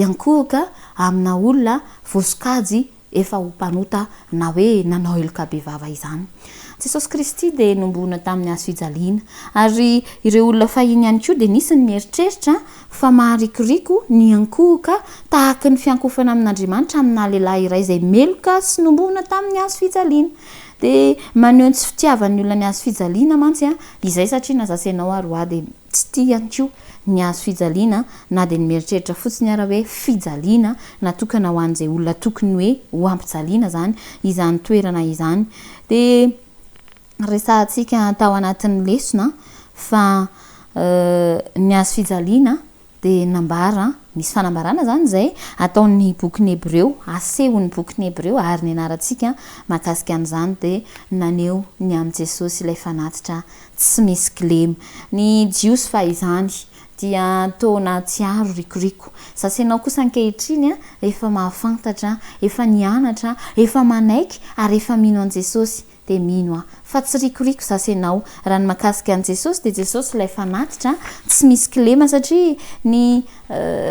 iankohaka amina olona voasokajy efa ho mpanota na hoe nanao eloka be vava izany Jesosy Kristy dia nombona tamin'ny hazo fijaliana ary ireo olona fahiny ihany koa dia nisy ny mieritreritra fa maharikoriko ny ankohoka tahaka ny fiankofana amin'Andriamanitra amina lehilahy iray izay meloka sy nombona tamin'ny hazo fijaliana dia maneho ny tsy fitiavan'ny olona ny hazo fijaliana mantsy izay satria nazasainao ary ho dia tsy tia ihany koa ny hazo fijaliana na dia ny mieritreritra fotsiny ara hoe fijaliana natokana ho an'izay olona tokony hoe ho ampijaliana zany izany toerana izany dia resahantsika tao anatin'ny lesona fa ny hazo fijaliana dia nambara misy fanambarana zany izay ataon'ny bokin'ny Hebreo asehon'ny bokin'ny Hebreo ary ny anarantsika mahakasika an'izany dia naneo ny amin'ny Jesosy ilay fanatitra tsy misy kilema ny jiosy fa izany dia taona tsiaro rikoriko sasainao kosa ankehitriny efa mahafantatra efa nianatra efa manaiky ary efa mino an' Jesosy dia mino fa tsy rikoriko sasainao raha ny mahakasika an' Jesosy dia Jesosy ilay fanatitra tsy misy kilema satria ny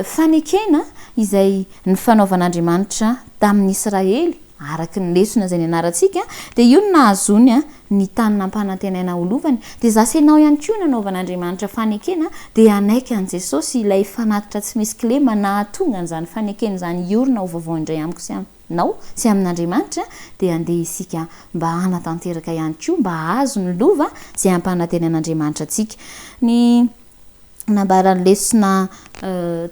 fanekena izay ny fanaovan'Andriamanitra tamin'ny Israely araky ny lesona izay ny anarantsika dia io no nahazony ny tany nampanantenaina olovany dia zasainao ihany koa nanaovan'Andriamanitra fanekena dia anaiky an' Jesosy ilay fanatitra tsy misy kilema nahatonga an'izany fanekena izany iorina ho vaovao indray amiko sy aminao sy amin'Andriamanitra dia andeha isika mba hanatanteraka ihany koa mba azo ny lova izay ampanantenan'Andriamanitra antsika ny nambaran'ny lesona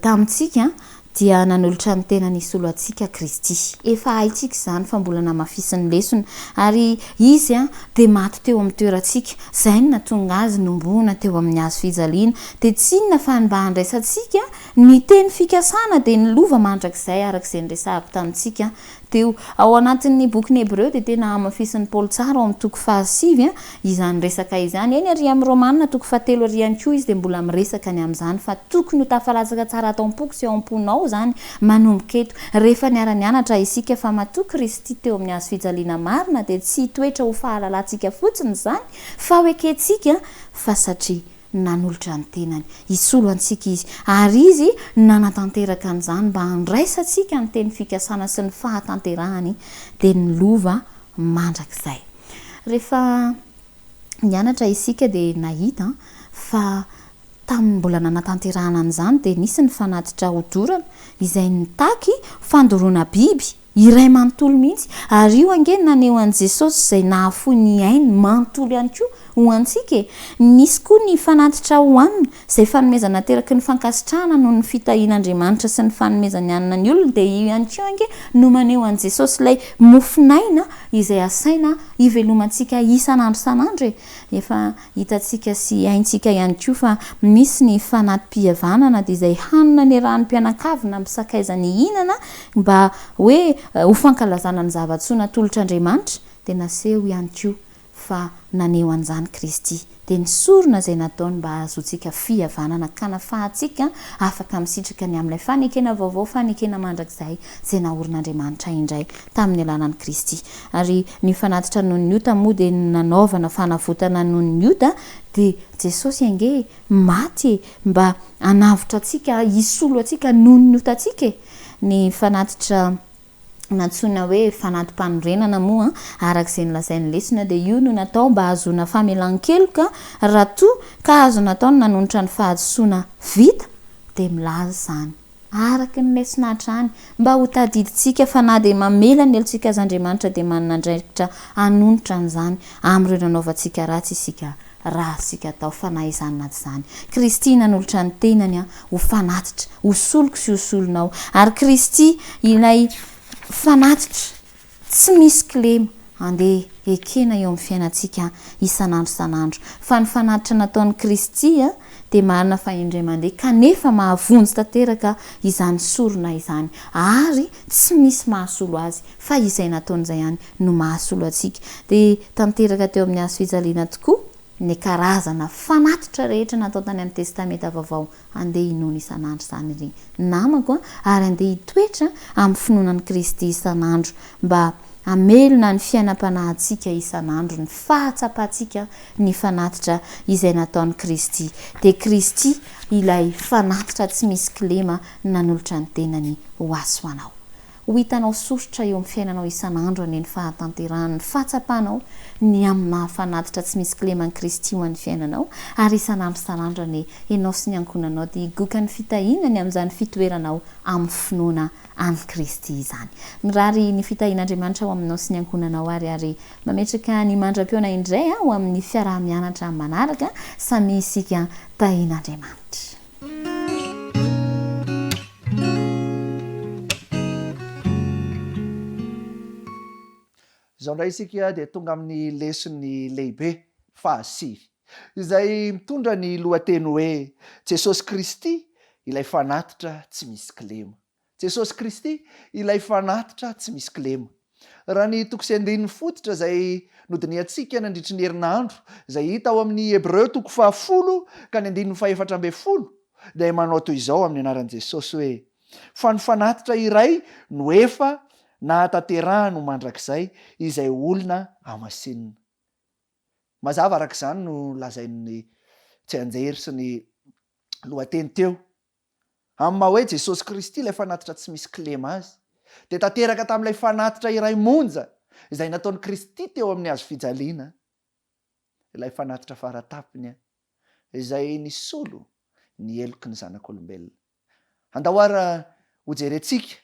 tamintsika dia nanolotra ny tena nisy olo antsika Kristy efa haitsika izany fa mbola namafisiny lesona ary izy dia maty teo amin'ny toerantsika izay no natonga azy nombona teo amin'ny hazo fijaliana dia tsy inona fa mba handraisantsika ny teny fikasana dia ny lova mandrakizay arak'izay nyresahako tamintsika teo ao anatin'ny bokin'ny Hebreo dia tena amafisin'ny Paoly tsara ao amin'ny toko 7 izany resaka izany eny ary amin'ny Romanina toko 7 ary ihany koa izy dia mbola miresaka ny amin'izany fa tokony ho tafalatsaka tsara atao am-poko sy ao am-ponao zany manomboka eto rehefa niara-nianatra isika fa matoa Kristy teo amin'ny hazo fijaliana marina dia tsy toetra ho fahalalantsika fotsiny zany fa hoekentsika fa satria nanolotra ny tenany isolo antsika izy ary izy nanatanteraka an'izany mba handraisantsika ny teny fikasana sy ny fahatanterahany dia ny lova mandrakizay rehefa nianatra isika dia nahita fa tamin'ny mbola nanatanterahana an'izany dia nisy ny fanatitra hodorana izay nitaky fandoroana biby iray manontolo mihitsy ary io angeny naneo an' jesosy izay nahafoy ny ainy manontolo ihany koa ho antsika nisy koa ny fanatitra hohanina izay fanomezana teraky ny fankasitrahana noho ny fitahian'andriamanitra sy ny fanomezany anina ny olona dia io ihany koa ange no maneho an' jesosy ilay mofinaina izay asaina ivelomantsika isan'andro san'andro efa hitantsika sy haintsika ihany koa fa misy ny fanatim-pihavanana dia izay hanina ny rahan'ny mpianakavina misakaizany hinana mba hoe ho fankalazana ny zavatsoa natolotr'andriamanitra dia naseho ihany koa fa naneo an'izany Kristy dia nisorona izay nataony mba ahazoantsika fihavanana ka nafahantsika afaka misitraka ny amin'ilay fanekena vaovao fanekena mandrakizay izay naorin'andriamanitra indray tamin'ny alanan'i Kristy ary ny fanatitra noho ny ota moa dia nanaovana fanavotana noho ny ota dia Jesosy ange maty mba hanavotra antsika hisolo antsika noho ny otantsika ny fanatitra natsona hoe fanatim-panorenana moa arak'izay nilazain'ny lesona dia io no natao mba ahazoana famelan-keloka raha toa ka azo natao no nanonotra ny fahadosoana vita dia milaza izany araky ny lesona hatrany mba ho tadidintsika fa na dia mamela ny elontsika az'Andriamanitra dia manana andraikitra hanonotra an'izany amin'ireo nanaovantsika ratsy isika raha sika atao fanaizany naty izany Kristy nanolotra ny tenany ho fanatitra ho soloko sy ho solonao ary Kristy ilay fanatitra tsy misy kilema andeha ekena eo amin'ny fiainantsika isan'andro san'andro fa ny fanatitra nataon'ny Kristy dia marina fa indray mandeha kanefa mahavonjy tanteraka izany sorona izany ary tsy misy mahasolo azy fa izay nataon'izay ihany no mahasolo antsika dia tanteraka teo amin'ny hazo fijaliana tokoa ny karazana fanatitra rehetra natao tany amin'ny testamenta vaovao andeha hinoana isan'andro izany ry namako ary andeha hitoetra amin'ny finoanan'i Kristy isan'andro mba amelona ny fiainam-panahintsika isan'andro ny fahatsapantsika ny fanatitra izay nataon'i Kristy dia Kristy ilay fanatitra tsy misy kilema nanolotra ny tenany ho azy ho anao ho hitanao sosotra eo amin'ny fiainanao isan'andro any ny fahatanterahany ny fahatsapanao ny amin'ny fanatitra tsy misy kileman'i Kristy ho an'ny fiainanao ary isan'andro san'andro any ianao sy ny ankonanao dia higoka ny fitahinany amin'izany fitoeranao amin'ny finoana an'i Kristy izany mirary ny fitahin'Andriamanitra ho aminao sy ny ankonanao ary mametraka ny mandram-piona indray ho amin'ny fiarah-mianatra manaraka samy isika tahin'Andriamanitra. Izao indray isika dia tonga amin'ny lesony lehibe fahasivy izay mitondra ny lohateny hoe Jesosy Kristy ilay fanatitra tsy misy kilema. Jesosy Kristy ilay fanatitra tsy misy kilema. Raha ny toko sy andininy fototra izay nodiniantsika nandritry ny herinandro izay hita ao amin'ny Hebreo toko 10 ka ny andininy 14 dia manao toy izao amin'ny anaran'i Jesosy hoe fa ny fanatitra iray no efa nahatanterahany ho mandrakizay izay olona hamasinina. Mazava arak'izany no lazain'ny tsy anjery sy ny lohateny teo amin'ny maha hoe Jesosy Kristy ilay fanatitra tsy misy kilema azy dia tanteraka tamin'ilay fanatitra iray monja izay nataon'i Kristy teo amin'ny hazo fijaliana ilay fanatitra faratapiny izay nisolo ny eloky ny zanak'olombelona. Andahoara ho jerentsika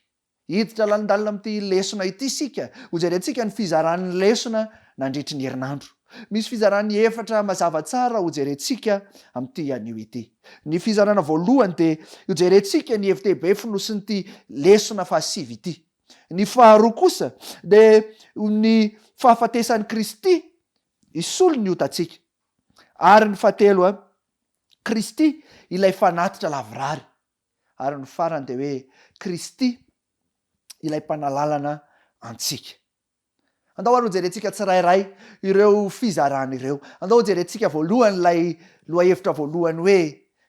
hiditra lalandalina amin'ity lesona ity sika ho jerentsika ny fizaran'ny lesona nandritry ny herinandro. Misy fizarany efatra mazava tsara ho jerentsika amin'ity anio ity. Ny fizarana voalohany dia ho jerentsika ny hevitebe fonosiny ity lesona fahasivy ity. Ny faharoa kosa dia ny fahafatesan'i Kristy hisolo ny otantsika ary ny fahatelo Kristy ilay fanatitra lavrary ary ny farany dia hoe Kristy ilay mpanalalana antsika. Andao ary ho jerentsika tsirairay ireo fizarana ireo. Andao ho jerentsika voalohany ilay lohahevitra voalohany hoe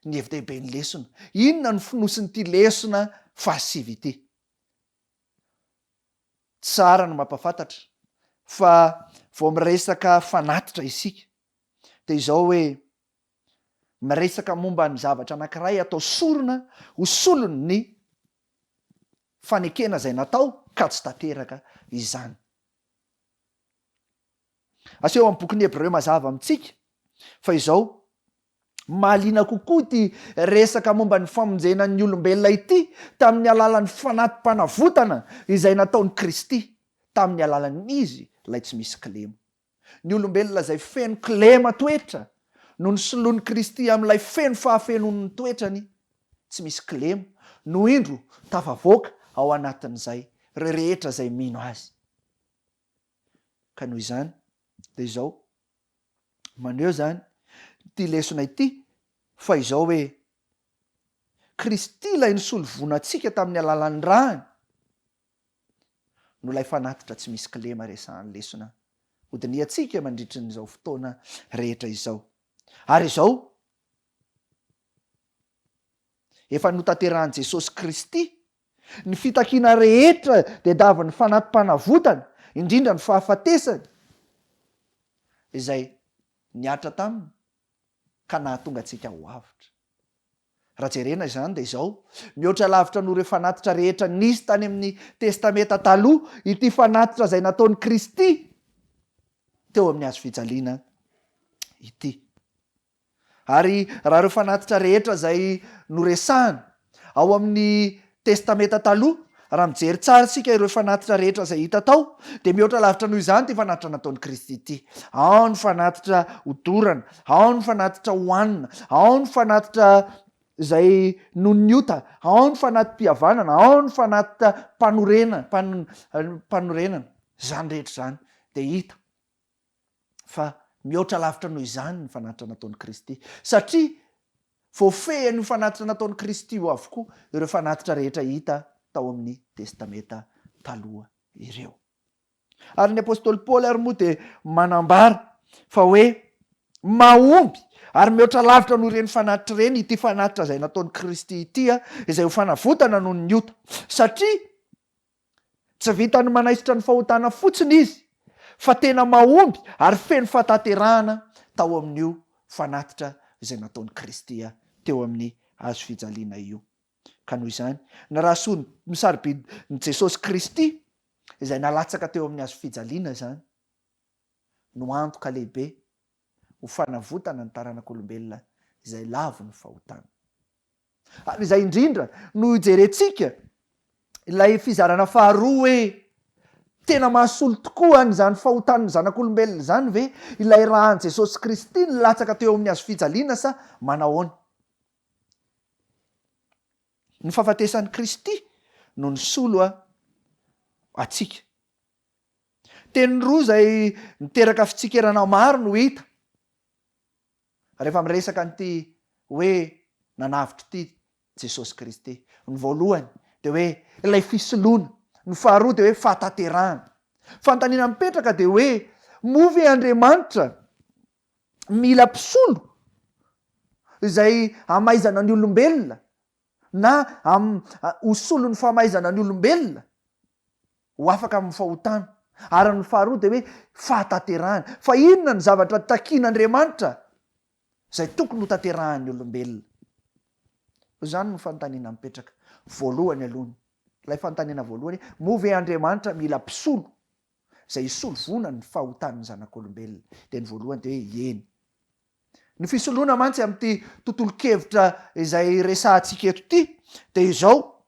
ny hevitebe ny lesona. Inona ny finosin'ity lesona fahasivy ity? Tsara no mampafantatra fa vao miresaka fanatitra isika dia izao hoe miresaka momba ny zavatra anankiray atao sorona ho solony ny fanekena izay natao ka tsy tanteraka izany. aseho amin'ny bokyny Hebreo mazava amintsika fa izao mahaliana kokoa ty resaka momba ny famonjena ny olombelona ity tamin'ny alalan'ny fanatim-panavotana izay nataon'ny Kristy tamin'ny alalan'izy lay tsy misy kilema. Ny olombelona zay feno kilema toetra no ny soloan'ny Kristy amin'ilay feno fahafenon'ny toetrany tsy misy kilema no indro tafavoaka ao anatin'izay rehetra zay mino azy. Ka noho izany de izao maneho zany ty lesona ity fa izao hoe Kristy lay nisolo vonantsika tamin'ny alalan'ny rany no lay fanatitra tsy misy kilema resan'ny lesona hodiny atsika mandritry n'izao fotoana rehetra izao. Ary izao efa notanterahany Jesosy Kristy ny fitakiana rehetra de davin'ny fanatim-panavotana indrindra ny fahafatesany izay niatra taminy ka nahatonga antsika ho avitra. Raha jerena izany de izao mihoatra lavitra noho ireo fanatitra rehetra nisy tany amin'ny testameta taloha ity fanatitra zay nataon'ny Kristy teo amin'ny hazo fijaliana ity. Ary raha ireo fanatitra rehetra zay noresahana ao amin'ny testameta taloha, raha mijery tsara sika ireo fanatitra rehetra zay hita tao de mihoatra lavitra noho izany ty fanatitra nataon'ny Kristy ity. Ao ny fanatitra hodorana, ao ny fanatitra hoanina, ao ny fanatitra zay noniota, ao ny fanatim-pihavanana, ao ny fanatitra mpanorenana, zany rehetra zany de hita fa mihoatra lavitra noho izany ny fanatitra nataon'ny Kristy satria voafehany fanatitra nataon'ny Kristy io avokoa ireo fanatitra rehetra hita tao amin'ny testameta taloha ireo. Ary ny apôstôly Paoly ary moa de manambara fa hoe mahomby ary mihoatra lavitra noho ireny fanatitra ireny ity fanatitra zay nataon'ny Kristy ity izay ho fanavotana noho ny ota satria tsy vitany manaisitra ny fahotana fotsiny izy fa tena mahomby ary feno fataterahana tao amin'io fanatitra izay nataon'ny Kristy teo amin'ny hazo fijaliana io. Ka noho izany na raha soa misarobidy ny Jesosy Kristy izay nalatsaka teo amin'ny hazo fijaliana zany no antoka lehibe ho fanavotana ny taranak'olombelona izay lavo ny fahotana. Ary izay indrindra no ijerentsika ilay fizarana faharoa hoe tena mahasolo tokoa an'izany fahotan'ny zanak'olombelona zany ve ilay rahan'i Jesosy Kristy nilatsaka teo amin'ny hazo fijaliana sa manahoana? Ny fahafatesan'ny Kristy no nisolo atsika. Teny roa zay niteraka fitsikirana maro no hita rehefa miresaka an'ity hoe nanavitra ity Jesosy Kristy. Ny voalohany de hoe ilay fisoloana, ny faharoa de hoe fataterahana. Fantaniana mipetraka de hoe movy Andriamanitra mila mpisolo izay hamaizana ny olombelona na ho solo ny famaizana ny olombelona ho afaka amin'ny fahotana. Ary ny faharoa de hoe fataterahana. Fa inona ny zavatra takian'Andriamanitra zay tokony ho taterahan'ny olombelona? Zany no fantaniana mipetraka voalohany aloha. Ilay fantaniana voalohany movy Andriamanitra mila mpisolo zay hisolo vona ny fahotan'ny zanak'olombelona. De ny voalohany de hoe eny. Ny fisoloana mantsy amin'ity tontolo-kevitra izay resahantsika eto ity de izao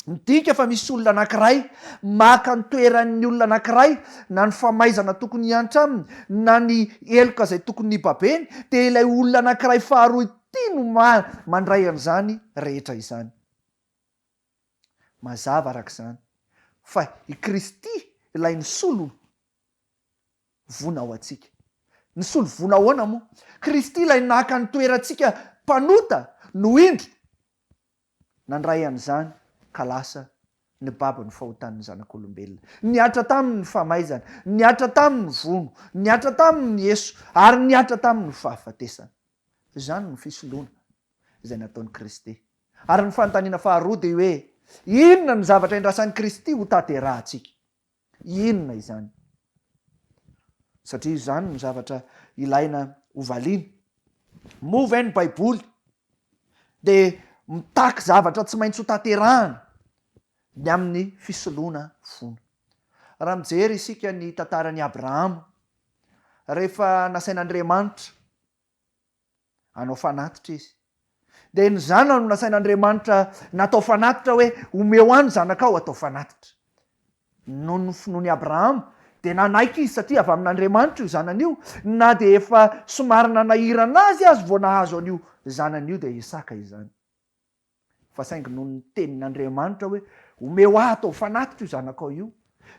midika fa misy olona anankiray maka ny toeran'ny olona anankiray na ny famaizana tokony hiantra aminy na ny eloka zay tokony hibabeny de ilay olona anankiray faharoa ity no mandray an'izany rehetra izany. Mazava arak'izany fa i Kristy ilay nisolo vona ao atsika. Nisolo vona ahoana moa? Kristy ilay naka ny toerantsika mpanota no indro nandray an'izany ka lasa ny baba ny fahotan'ny zanak'olombelona. Niatra taminy ny famaizana, niatra taminy ny vono, niatra taminy ny Yesu ary niatra taminy ny fahafatesana. Zany ny fisoloana izay nataon'ny Kristy. Ary ny fanontaniana faharoa de hoe inona ny zavatra indrasan'ny Kristy ho taterahantsika? Inona izany? Satria izany ny zavatra ilaina hovaliana. Moa ve ny Baiboly de mitaky zavatra tsy maintsy ho taterahana ny amin'ny fisoloana fona. Raha mijery isika ny tantaran'i Abrahama rehefa nasain'Andriamanitra anao fanatitra izy, de ny zanany no nasain'Andriamanitra natao fanatitra hoe omeo any zanakao atao fanatitra. No ny finoany Abrahama de nanaiky izy satria avy amin'Andriamanitra io zanany io, na de efa somary nanahirana azy vao nahazo an'io zanany io de Isaka izany. Fa saingy noho ny tenin'Andriamanitra hoe omeo ahy atao fanatitra io zanakao io,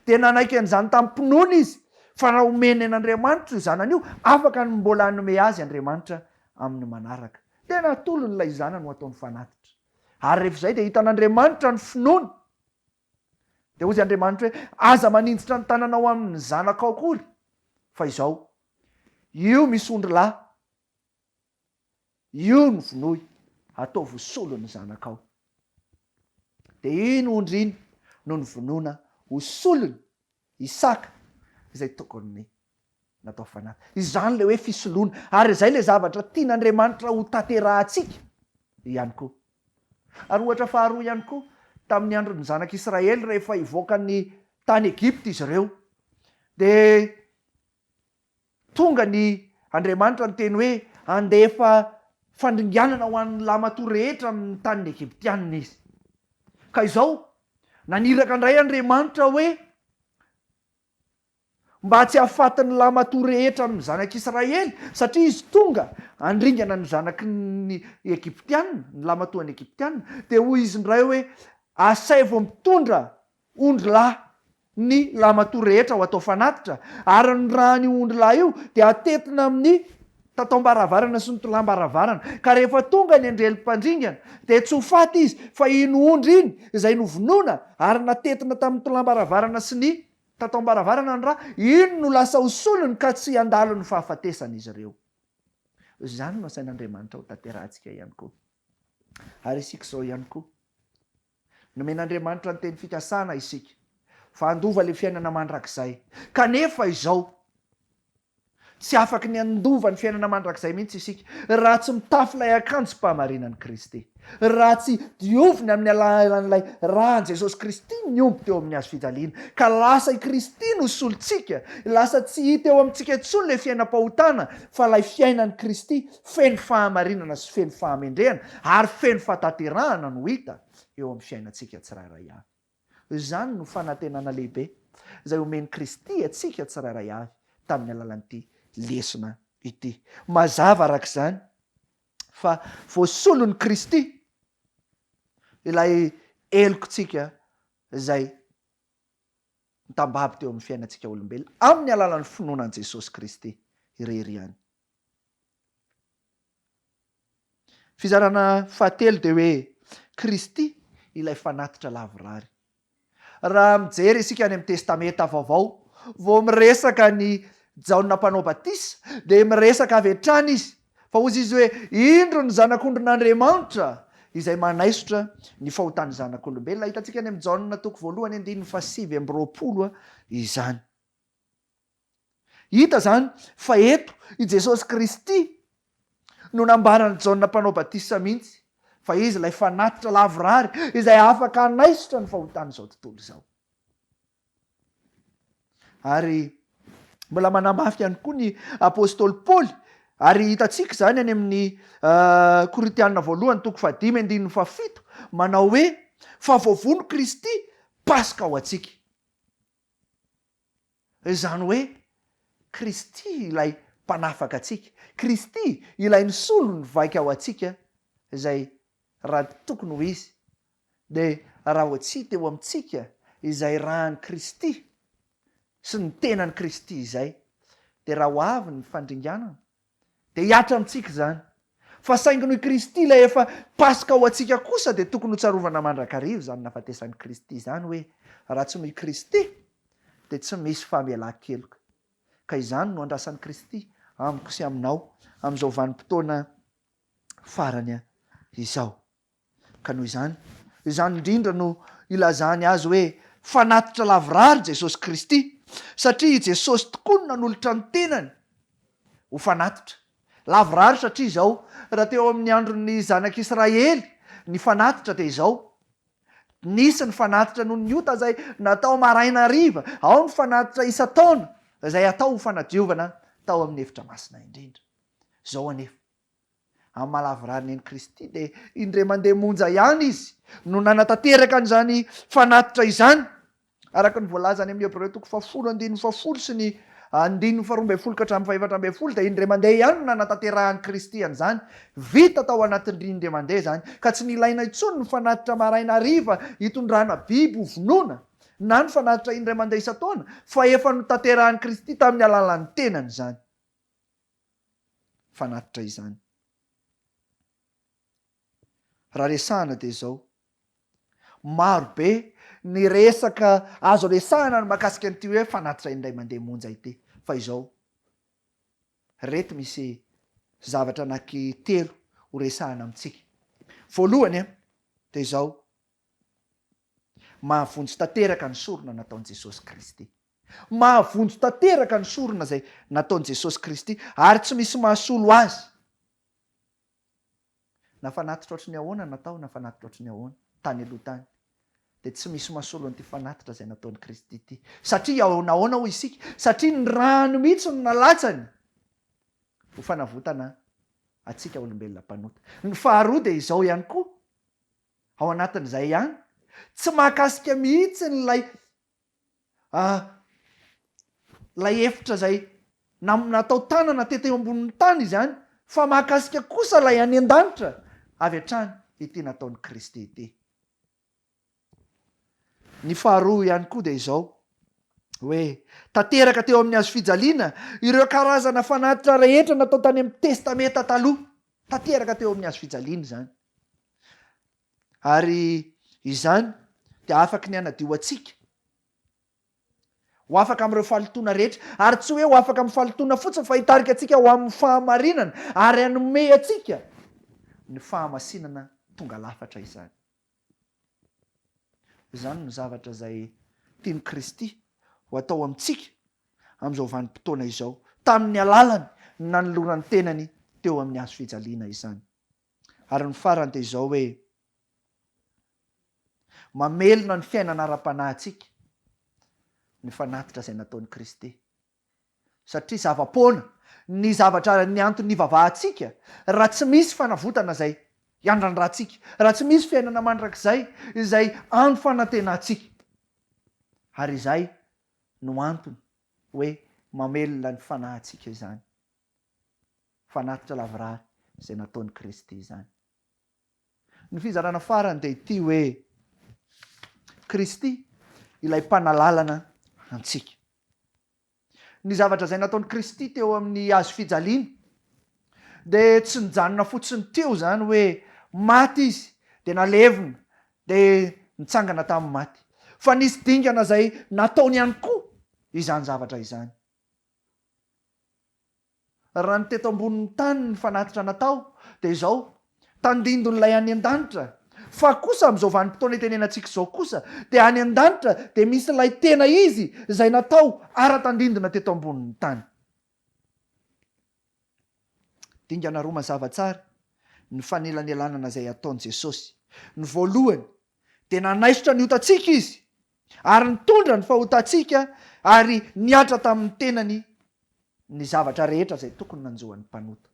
de nanaiky an'izany tamin'ny mpinoana izy, fa raha omeny an'Andriamanitra io zanany io, afaka ny mbola hanome azy Andriamanitra amin'ny manaraka. De natolo n'ilay zanany ho ataony fanatitra. Ary rehefa izay de hitan'Andriamanitra ny finoana. De ozy Andriamanitra hoe aza maninjitra ny tananao amin'ny zanakao kory, fa izao io misy ondry lahy, io ny vonoy, ataovy solo ny zanakao. De iny ondry iny no ny vonoana ho solony Isaka izay tokony natao fanatitra. Izany le hoe fisoloana, ary izay le zavatra tian'Andriamanitra ho tanterahantsika ihany koa. Ary ohatra faharoa ihany koa, tamin'ny andron'ny zanak'Israely rehefa hivoaka ny tany Egipta izy ireo, de tonga ny Andriamanitra ny teny hoe andefa fandringanana ho an'ny lamatoa rehetra amin'ny tany Egiptianina izy. Ka izao naniraka indray Andriamanitra hoe mba tsy hahafatin'ny lamatoa rehetra amin'ny zanak'Israely, satria izy tonga andringana ny zanaky ny Egiptianina, ny lamatoan'ny Egiptianina, de hoy izy indray hoe asay vao mitondra ondry lahy ny lamatoa rehetra ho atao fanatitra, ary ny raha ny ondry lahy io de atetina amin'ny tatao-baravarana sy ny tolam-baravarana. Ka rehefa tonga ny andrelim-pandringana de tsy ho faty izy fa iny ondry iny izay novonoana ary natetina tamin'ny tolam-baravarana sy ny tatao-baravarana ny raha, iny no lasa ho solony ka tsy handalo ny fahafatesana izy ireo. Izany no asain'Andriamanitra ho tanterahantsika ihany koa. Ary isika izao ihany koa, nomen'Andriamanitra ny teny fikasana isika fa handova le fiainana mandrakizay, kanefa izao tsy afaky ny andova ny fiainana mandrakizay mihitsy isika raha tsy mitafy ilay akanjom-pahamarinan'i Kristy, raha tsy diovina amin'ny alalan'ilay rahan'i Jesosy Kristy niompy teo amin'ny hazo fijaliana, ka lasa i Kristy no solontsika, lasa tsy hita eo amintsika intsony le fiainam-pahotana, fa ilay fiainan'i Kristy feno fahamarinana sy feno fahamendrehana ary feno fahatanterahana no hita eo amin'ny fiainantsika tsirairay avy. Izany no fanantenana lehibe izay omen'i Kristy atsika tsirairay avy tamin'ny alalan'ity lesona ity. Mazava arak'izany fa voasolon'i Kristy ilay elokontsika izay mitambavy teo amin'ny fiainantsika olombelona amin'ny alalan'ny finoanan'i Jesosy Kristy irery ihany. Fizarana fahatelo de hoe Kristy ilay fanatitra lavorary. Raha mijery isika any amin'ny testamenta vaovao, vao miresaka ny jaona mpanao batisa de miresaka avy hatrany izy, fa ozy izy hoe indro ny zanak'ondrin'Andriamanitra izay manaisotra ny fahotany zanak'olombelona. Hitantsika any amin'ny jaona toko voalohany 9:7 izany. Hita zany fa eto i Jesosy Kristy no nambarany jaona mpanao batisa mihitsy, fa izy ilay fanatitra lavorary izay afaka hanaisotra ny fahotany izao tontolo izao. Ary mbola manamafy ihany koa ny apôstôly Paoly, ary hitantsika zany any amin'ny Korintianina voalohany toko 5:7 manao hoe fa voavono Kristy paska ho atsika. Izany hoe Kristy ilay mpanafaka atsika, Kristy ilay nisolo ny vaika ao atsika, izay raha tokony ho izy de raha ho tsy teo amintsika izay rahan'i Kristy sy ny tenan'i Kristy izay, de raha ho avy ny fandringanana de hiatra amintsika zany. Fa saingy noho Kristy ilay efa paska ho atsika kosa de tokony ho tsarovana mandrakarivo zany nafatesan'i Kristy zany hoe raha tsy noho Kristy de tsy misy famelan-keloka. Ka izany no andrasan'i Kristy amiko sy aminao amin'izao vanim-potoana farany izao. Ka noho izany indrindra no ilazany azy hoe fanatitra lavorary Jesosy Kristy, satria Jesosy tokoa no nanolotra ny tenany ho fanatitra lavorary. Satria izao raha teo amin'ny andron'ny zanak'Israely ny fanatitra de izao, nisy ny fanatitra noho ny ota izay natao maraina hariva, ao ny fanatitra isa-taona izay atao ho fanadiovana tao amin'ny hevitra masina indrindra. Zao anefa amin'ny malavirariny any Kristy de indre mandeha monja ihany izy no nanatanteraka an'izany fanatitra izany, araka ny voalazany amin'ny Hebreo toko 10:10 sy ny 10:12 ka hatramin'ny 5:12 de indre mandeha ihany no nanatanterahany Kristy an'izany. Vita tao anatin'ny indre mandeha zany, ka tsy nilaina intsony ny fanatitra maraina hariva hitondrana biby ho vonoana na ny fanatitra indre mandeha isan-taona, fa efa notanterahany Kristy tamin'ny alalan'ny tenany zany fanatitra izany. Raha resahana de zao, maro be ny resaka azo resahana ny mahakasika an'ity hoe fanatitra indray mandeha monja ity. Fa izao reto misy zavatra anaky 3 ho resahana amintsika. Voalohany de izao, mahavonjy tanteraka ny sorona nataon'i Jesosy Kristy. Mahavonjy tanteraka ny sorona zay nataon'i Jesosy Kristy ary tsy misy mahasolo azy. Na fanatitra ohatrany ahoana natao, na fanatitra ohatrany ahoana tany aloha tany, de tsy misy mahasolo an'ity fanatitra zay nataon'i Kristy ity. Satria ahoana ho isika, satria ny rano mihitsy no nalatsany ho fanavotana atsika olombelona mpanota. Ny faharoa de izao ihany koa, ao anatin'izay ihany, tsy mahakasika mihitsy nylay lay hevitra zay natao tanana tety eo ambonin'ny tany izany, fa mahakasika kosa lay any an-danitra avy hatrany ity nataon'i Kristy ity. Ny faharoa ihany koa de izao hoe tanteraka teo amin'ny hazo fijaliana ireo karazana fanatitra rehetra natao tany amin'ny testameta taloha, tanteraka teo amin'ny hazo fijaliana zany. Ary izany de afaka ny anadio atsika ho afaka amin'ireo fahalotoana rehetra, ary tsy hoe ho afaka amin'ny fahalotoana fotsiny fa hitarika atsika ho amin'ny fahamarinana ary hanome atsika ny fahamasinana tonga lafatra izany. Izany no zavatra zay tian'i Kristy ho atao amintsika amin'izao vanim-potoana izao, tamin'ny alalany nanolorany tenany teo amin'ny hazo fijaliana izany. Ary ny farany de izao hoe mamelona ny fiainana ara-panahintsika ny fanatitra zay nataon'i Kristy. Satria zava-poana ny zavatra ny antony ivavahantsika raha tsy misy fanavotana zay iandran-drahantsika, raha tsy misy fiainana mandrakizay izay andro fanantenantsika. Ary izay no antony hoe mamelona ny fanahintsika izany, fanatitra lavirary zay nataon'i Kristy izany. Ny fizarana farany de ity hoe Kristy ilay mpanalalana antsika. Ny zavatra zay nataon'i Kristy teo amin'ny hazo fijaliana de tsy nijanona fotsiny teo zany hoe maty izy de nalevona de nitsangana tamin'ny maty, fa nisy dingana zay nataony ihany koa izany zavatra izany. Raha ny teto ambonin'ny tany ny fanatitra natao de izao tandindon'ilay any an-danitra, fa kosa amin'izao vanim-potoana itenenantsika izao kosa de any an-danitra de misy ilay tena izy zay natao ara-tandindona teto ambonin'ny tany. Dingana roa mazava tsara ny fanelanelanana zay ataon'i Jesosy. Ny voalohany de nanaisotra ny otatsika izy ary nitondra ny fahotantsika ary niatra tamin'ny tenany ny zavatra rehetra zay tokony nanjohan'ny mpanota.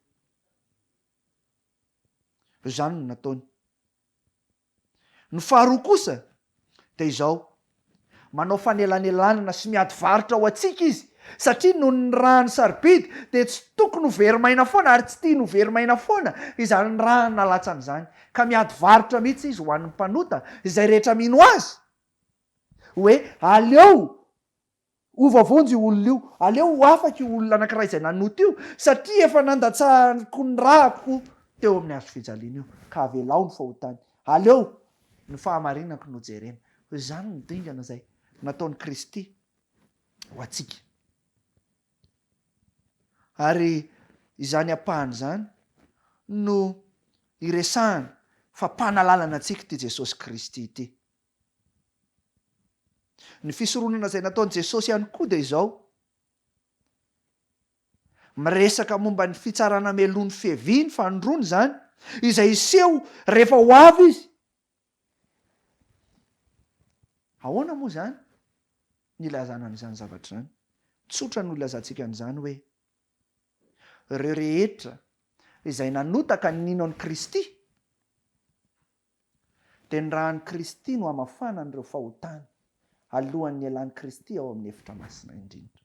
Izany no nataony. Ny faharoa kosa de izao, manao fanelanelanana sy miady varotra ho atsika izy, satria no ny rano sarobidy de tsy tokony ho verimaina foana ary tsy tiany ho verimaina foana izany raha nalatsany izany, ka miady varotra mihitsy izy ho an'ny mpanota izay rehetra mino azy hoe aleo ho vavonjy io olona io, aleo ho afaka io olona anankiray izay nanota io, satria efa nandatsahako ny rahako teo amin'ny hazo fijaliana io, ka avelao ny fahotany, aleo ny fahamarinako no jerena. Izany ny dingana zay nataon'i Kristy ho atsika. Ary izany apahany zany no iresahany fa mpanalalana antsika ty Jesosy Kristy ity. Ny fisoronana zay nataon'i Jesosy ihany koa de izao, miresaka momba ny fitsarana melony Fevrier ny fandrony zany, izay iseho rehefa ho avy izy. Ahoana moa zany ny ilazana an'izany zavatra zany? Tsotra no ilazantsika an'izany hoe ireo rehetra izay nanotaka nino any Kristy dia ny raha ny Kristy no hamafana n'ireo fahotana alohan'ny ialany Kristy ao amin'ny efitra masina indrindra.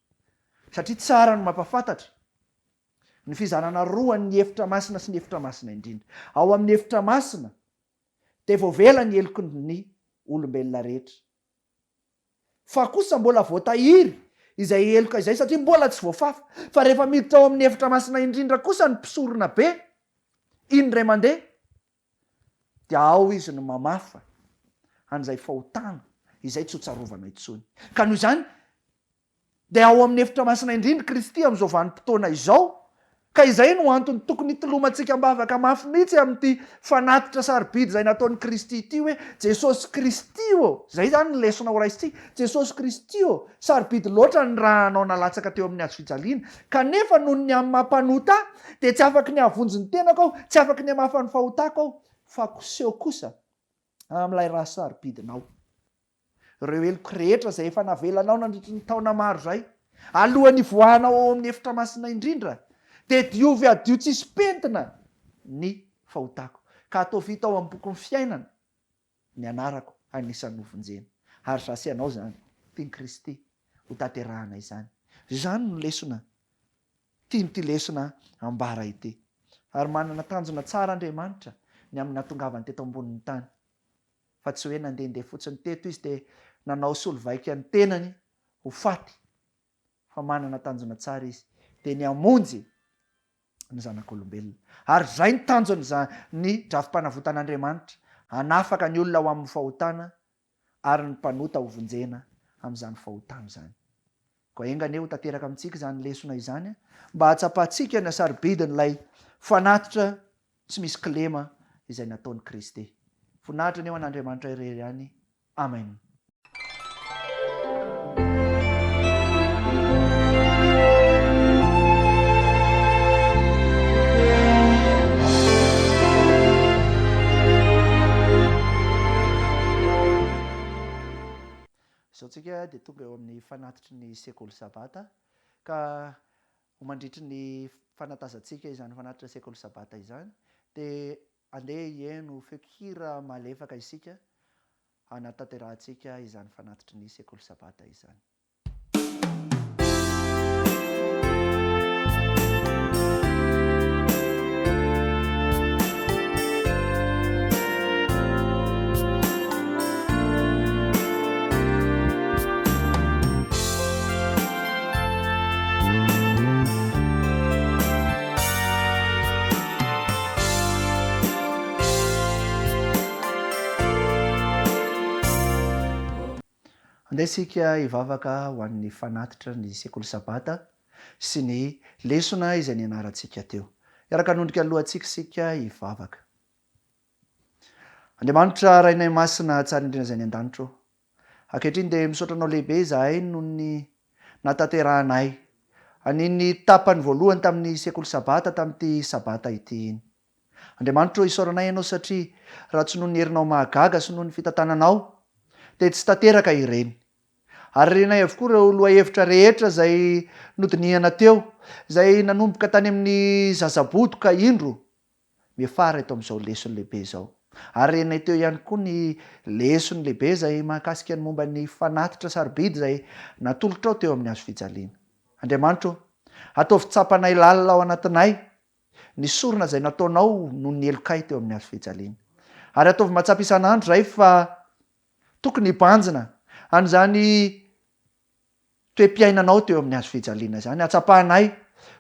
Satria tsara no mampafantatra ny fizarana roa ny efitra masina sy ny efitra masina indrindra. Ao amin'ny efitra masina dia voavela ny eloko ny olombelona rehetra. Fa kosa mbola voatahiry izay eloka izay satria mbola tsy voafafa. Fa rehefa miditra ao amin'ny efitra masina indrindra kosa ny mpisorona be indray mandeha dia ao izy no mamafa an'izay fahotana izay tsy ho tsarovana intsony. Ka noho izany dia ao amin'ny efitra masina indrindra Kristy amin'izao vanim-potoana izao. Ka izay no antony tokony hitolomantsika mbavaka mafy mihitsy amin'ity fanatitra sarobidy izay nataon'ny Kristy ity hoe Jesosy Kristy zay zany ny lesona ho raisitsika. Jesosy Kristy sarobidy loatra ny raha anao nalatsaka teo amin'ny hazo fijaliana, kanefa noho ny amin'ny mampanota dia tsy afaka ny havonjy ny tenako aho, tsy afaka ny hamafa ny fahotako aho, fa koseho kosa amin'ilay raha sarobidinao. Ireo eloko rehetra izay efa navelanao nandritra ny taona maro zay alohan'ny voanao ao amin'ny efitra masina indrindra dia diovy adio tsisy pentina ny fahotako. Ka atao vita ao amin'ny boky ny fiainana ny anarako anisan'ny novonjena. Ary zasy ianao zany tiany Kristy ho tanterahana izany. Izany no lesona tianyty lesona ambara ity. Ary manana tanjona tsara Andriamanitra ny amin'ny natongavany teto ambonin'ny tany. Fa tsy hoe nandehandeha fotsiny teto izy dia nanao solovaika ny tenany ho faty. Fa manana tanjona tsara izy dia ny hamonjy ny zanak'olombelona. Ary zay ny tanjony ny drafim-panavotan'Andriamanitra hanafaka ny olona ho amin'ny fahotana ary ny mpanota ho vonjena amin'izany fahotana izany. Koa engane ho tanteraka amintsika izany lesona izany mba hatsapahantsika ny sarobidin'ilay fanatitra tsy misy kilema izay nataon'ny Kristy. Voninahitra ny eo an'Andriamanitra irery ihany. Amen. Izao tsika dia tonga eo amin'ny fanatitry ny Sekoly Sabata ka ho mandritry ny fanatazantsika izany fanatitra Sekoly Sabata izany dia andeha hihaino feokira malefaka isika hanatanterantsika izany fanatitry ny Sekoly Sabata izany. Andeha sika hivavaka ho an'ny fanatitra ny Sekoly Sabata sy ny lesona izay nianarantsika teo. Iaraka hanondrika alohantsika sika hivavaka. Andriamanitra rainay masina tsara indrindra izay ny an-danitra. Ankehitriny dia misaotra anao lehibe izahay noho ny nataterahanay aniny tapany voalohany tamin'ny Sekoly Sabata tamin'ity Sabata ity iny. Andriamanitra isaoranay ianao satria raha tsy noho ny herinao mahagaga sy noho ny fitantananao dia tsy tanteraka ireny. Ary renay avokoa ireo loha-hevitra rehetra izay nodinihana teo, izay nanomboka tany amin'ny zazabodoka indro miafara eto amin'izao lesony lehibe izao. Ary renay teo ihany koa ny lesony lehibe izay mahakasika ny momba ny fanatitra sarobidy izay natolotra ao teo amin'ny hazo fijaliana. Andriamanitra, ataovy tsapanay lalina ao anatinay ny sorona izay nataonao noho ny elokay teo amin'ny hazo fijaliana. Ary ataovy mahatsapa isan'andro izay fa tokony hibanjina an'izany toe-piainanao teo amin'ny hazo fijaliana izany. Hatsapahanay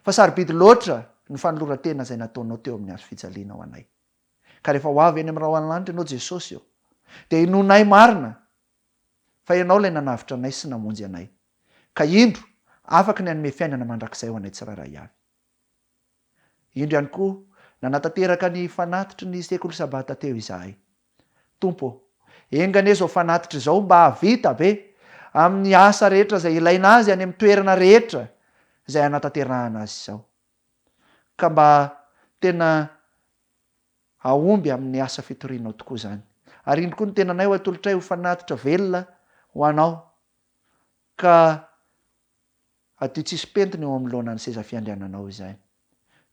fa sarobidy loatra ny fanoloran-tena izay nataonao teo amin'ny hazo fijaliana ho anay. Ka rehefa ho avy eny amin'ny rahoan'anitra ianao Jesosy eo dia inonay marina fa ianao ilay nanavitra anay sy namonjy anay. Ka indro afaka ny hanome fiainana mandrakizay ho anay tsirairay avy. Indro ihany koa nanatanteraka ny fanatitry ny Sekoly Sabata teo izahay. Tompo, engane izao fanatitra izao mba havita be amin'ny asa rehetra izay ilaina azy any amin'ny toerana rehetra izay hanatanterahana azy izao. Ka mba tena ahomby amin'ny asa fitorianao tokoa izany. Ary indro koa ny tenanay ho atolotray ho fanatitra velona ho anao. Ka adio tsisy pentina eo amin'ny loana ny seza fiandriananao izany.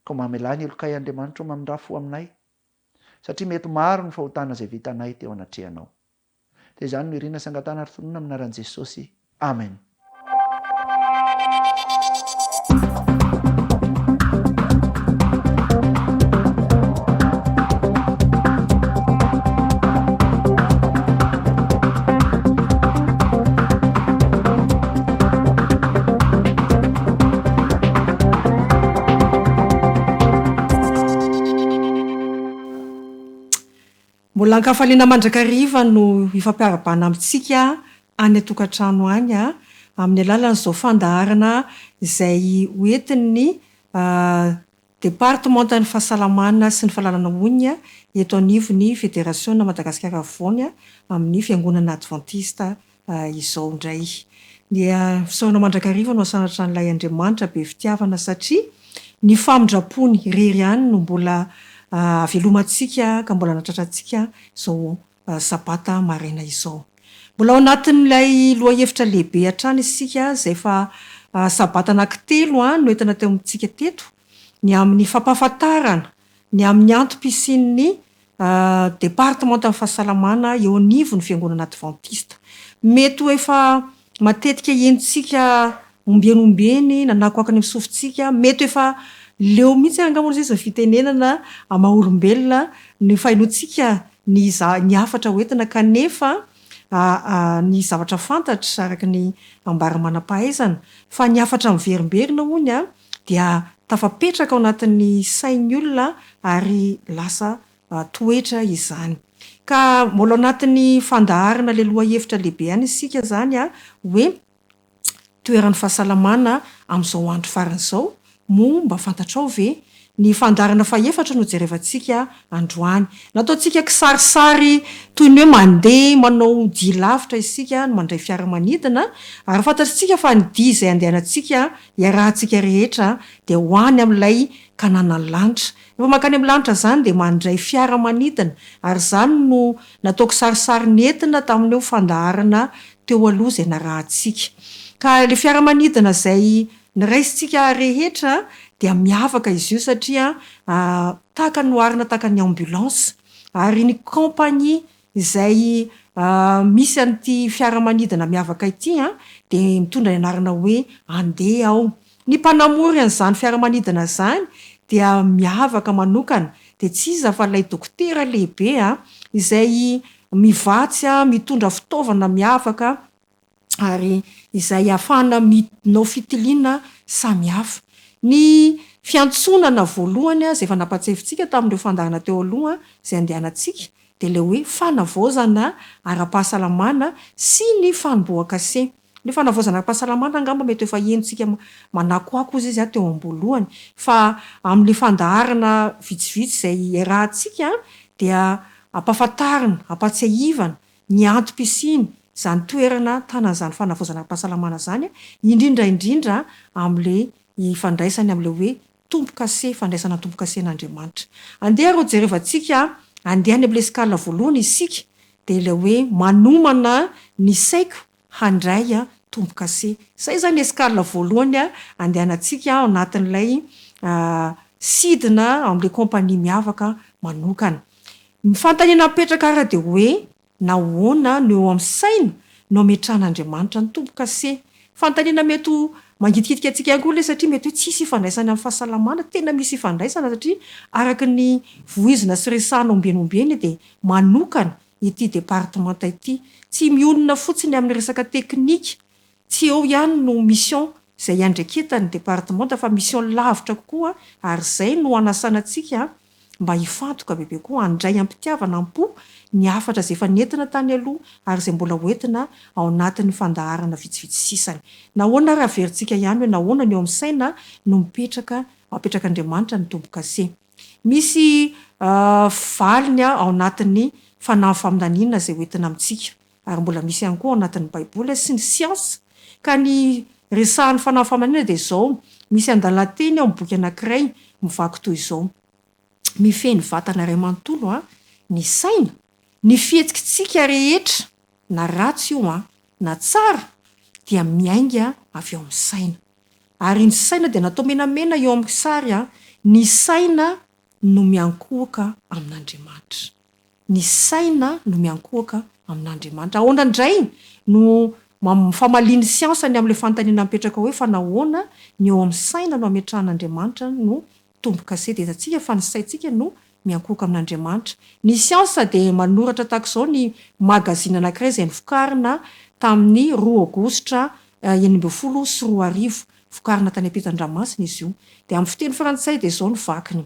ko mamela ny elokay Andriamanitra mamindrafo aminay satria mety maro ny fahotana izay vitanay teo anatrehanao. Dia izany no irina sangatana ary tonona aminaran'i Jesosy. Amen. Mbola ankafaliana mandrakariva no ifampiarabana amintsika any atokantrano any amin'ny alalan'izao fandaharana izay hoentiny departementan'ny fahasalamana sy ny fahalalana onya eto anivon'ny Fédération Madagasikara Afovoany amin'ny fiangonana Adventista izao indray. Dia fisaorana mandrakariva no asanatra n'ilay Andriamanitra be fitiavana satria ny famindrapony rery ihany no mbola velomantsika ka mbola natratrantsika izao sabata maraina izao. Mbola ao anatin'ilay lohahevitra lehibe hatrany isika izay fa sabata anankitelo no entana teo amintsika teto, ny amin'ny fampahafantarana ny amin'ny antom-pisian'ny departementan'ny fahasalamana eo anivon'ny fiangonana Adventista. Mety ho efa matetika entsika ombenombeny na nakoakany amin'ny sofintsika, mety efa leo mihitsy angamona izay fitenenana amaha-olombelona ny fahinontsika ny hafatra hoentina kanefa ny zavatra fantatra araka ny ambara manam-pahaizana fa ny hafatra miverimberina hony dia tafapetraka ao anatin'ny sain'ny olona ary lasa toetra izany. Ka mbola anatin'ny fandaharana le lohahevitra lehibe any isika zany hoe toeran'ny fahasalamana amin'izao andro faran'izao. Mba fantatrao ve ny fandarana faefatra no jerevantsika androany. Nataontsika kisarisary toy ny hoe mandeha manao dia lavitra isika no mandray fiaramanidina ary fantatritsika fa ny dia izay andehanantsika iarahantsika rehetra dia ho any amin'ilay kananan'ny lanitra. Efa makany amin'ny lanitra zany dia mandray fiaramanidina ary zany no natao kisarisary nentina tamin'eo fandaharana teo aloha izay narahantsika. Ka le fiaramanidina izay niraisitsika rehetra dia miavaka izy io satria tahaka ny oharina tahaka ny ambulance ary ny compagnie izay misy an'ity fiaramanidina miavaka ity dia mitondra ny anarana hoe andeha ao. Ny mpanamory an'izany fiaramanidina zany dia miavaka manokana dia tsy iza fa ilay dokotera lehibe izay mivatsy mitondra fitaovana miavaka ary izay ahafahana minao fitiliana samihafa. Ny fiantsonana voalohany izay efa nampatsefitsika tamin'ireo fandaharana teo aloha izay andehanantsika dia le hoe fanavaozana ara-pahasalamana sy ny fanombohan-kase. Ny fanavaozana ara-pahasalamana angamba mety efa henontsika manakoako izy teo am-boalohany fa amin'ny fandaharana vitsivitsy izay iarahantsika dia ampahafantarina, ampatsiahivana ny antom-pisiany zany toerana tanan'izany fanavaozana ara-pahasalamana zany indrindra amin'le ifandraisany amin'le hoe tompo-kase, fandraisana tompo-kasen'Andriamanitra. Andeha reo jerevantsika andeha any amin'le skala voalohany isika dia le hoe manomana ny saiko handray tompo-kase. Izay zany skala voalohany andehanantsika ao anatin'ilay sidina amin'le kompania miavaka manokana. Fantaniana mipetraka ara dia hoe nahoana no eo amin'ny saina no ametran'Andriamanitra ny tompo-kase. Fantaniana mety mangitikidika antsika ihany koa le satria mety hoe tsisy ifandraisana amin'ny fahasalamana, tena misy ifandraisana satria araka ny voizina sy resahana ombenombeny dia manokana ity departementa ity. Tsy mionona fotsiny amin'ny resaka teknika, tsy eo ihany no mission izay iandraiketan'ny departementa fa mission lavitra kokoa ary izay no anasanantsika mba hifantoka bebe koa handray ampitiavana ampo ny hafatra izay efa nentina tany aloha ary izay mbola hoentina ao anatin'ny fandaharana vitsivitsy sisany. Nahoana raha averintsika ihany hoe nahoana ny eo amin'ny saina no apetrak'Andriamanitra ny tompo-kase. Misy valiny ao anatin'ny fanahy faminaniana izay hoentina amintsika ary mbola misy ihany koa ao anatin'ny baiboly sy ny siansa. Ka ny resahan'ny fanahy faminaniana dia izao, misy andalanteny ao amin'ny boky anankiray mivaky toy izao: mifeny vatana iray manontolo ny saina, ny fihetsikitsika rehetra na ratsy io na tsara dia miainga avy ao amin'ny saina. Ary ny saina dia natao menamena eo amin'ny sary ny saina no miankohaka amin'Andriamanitra. Ny saina no miankohaka amin'Andriamanitra. Ahoana indray no famaliny siansany amin'ilay fanontaniana mipetraka hoe fa nahoana ny eo amin'ny saina no ametrahan'Andriamanitra no tombo-kase, dia hitantsika fa ny saintsika no miankohaka amin'Andriamanitra. Ny siansa dia manoratra tahaka izao ny magazina anankiray izay nivokarina tamin'ny 2 Aogositra 2024, vokarina tany ampitan-dranomasina izy io. Dia amin'ny fiteny frantsay dia izao ny vakiny: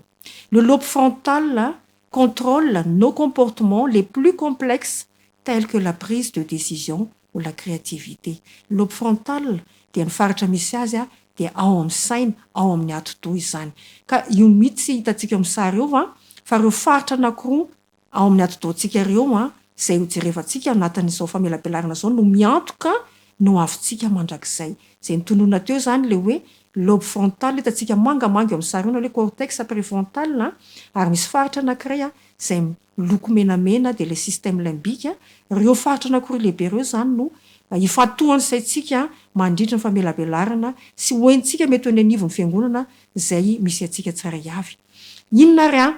le lobe frontal contrôle nos comportements les plus complexes tels que la prise de décision ou la créativité. Lobe frontal dia ny faritra misy azy dia ao amin'ny saina, ao amin'ny ati-doha izany. Ka io mihitsy hitantsika amin'ny sary eo fa ireo faritra anankiroa ao amin'ny ati-dohantsika ireo izay hojerevantsika anatin'izao famelabelarana izao no miantoka no avintsika mandrakizay. Izay nitonona teo izany le hoe lobe frontal, hitantsika mangamanga eo amin'ny sary eo na hoe cortex préfrontal, ary misy faritra anankiray izay miloko menamena dia le système limbique. Ireo faritra anankiroa lehibe ireo izany no ifantohan'ny saintsika mandritra ny famelabelarana sy hoentsika mety ho ny anivon'ny fiangonana izay misy antsika tsara avy. Inona ary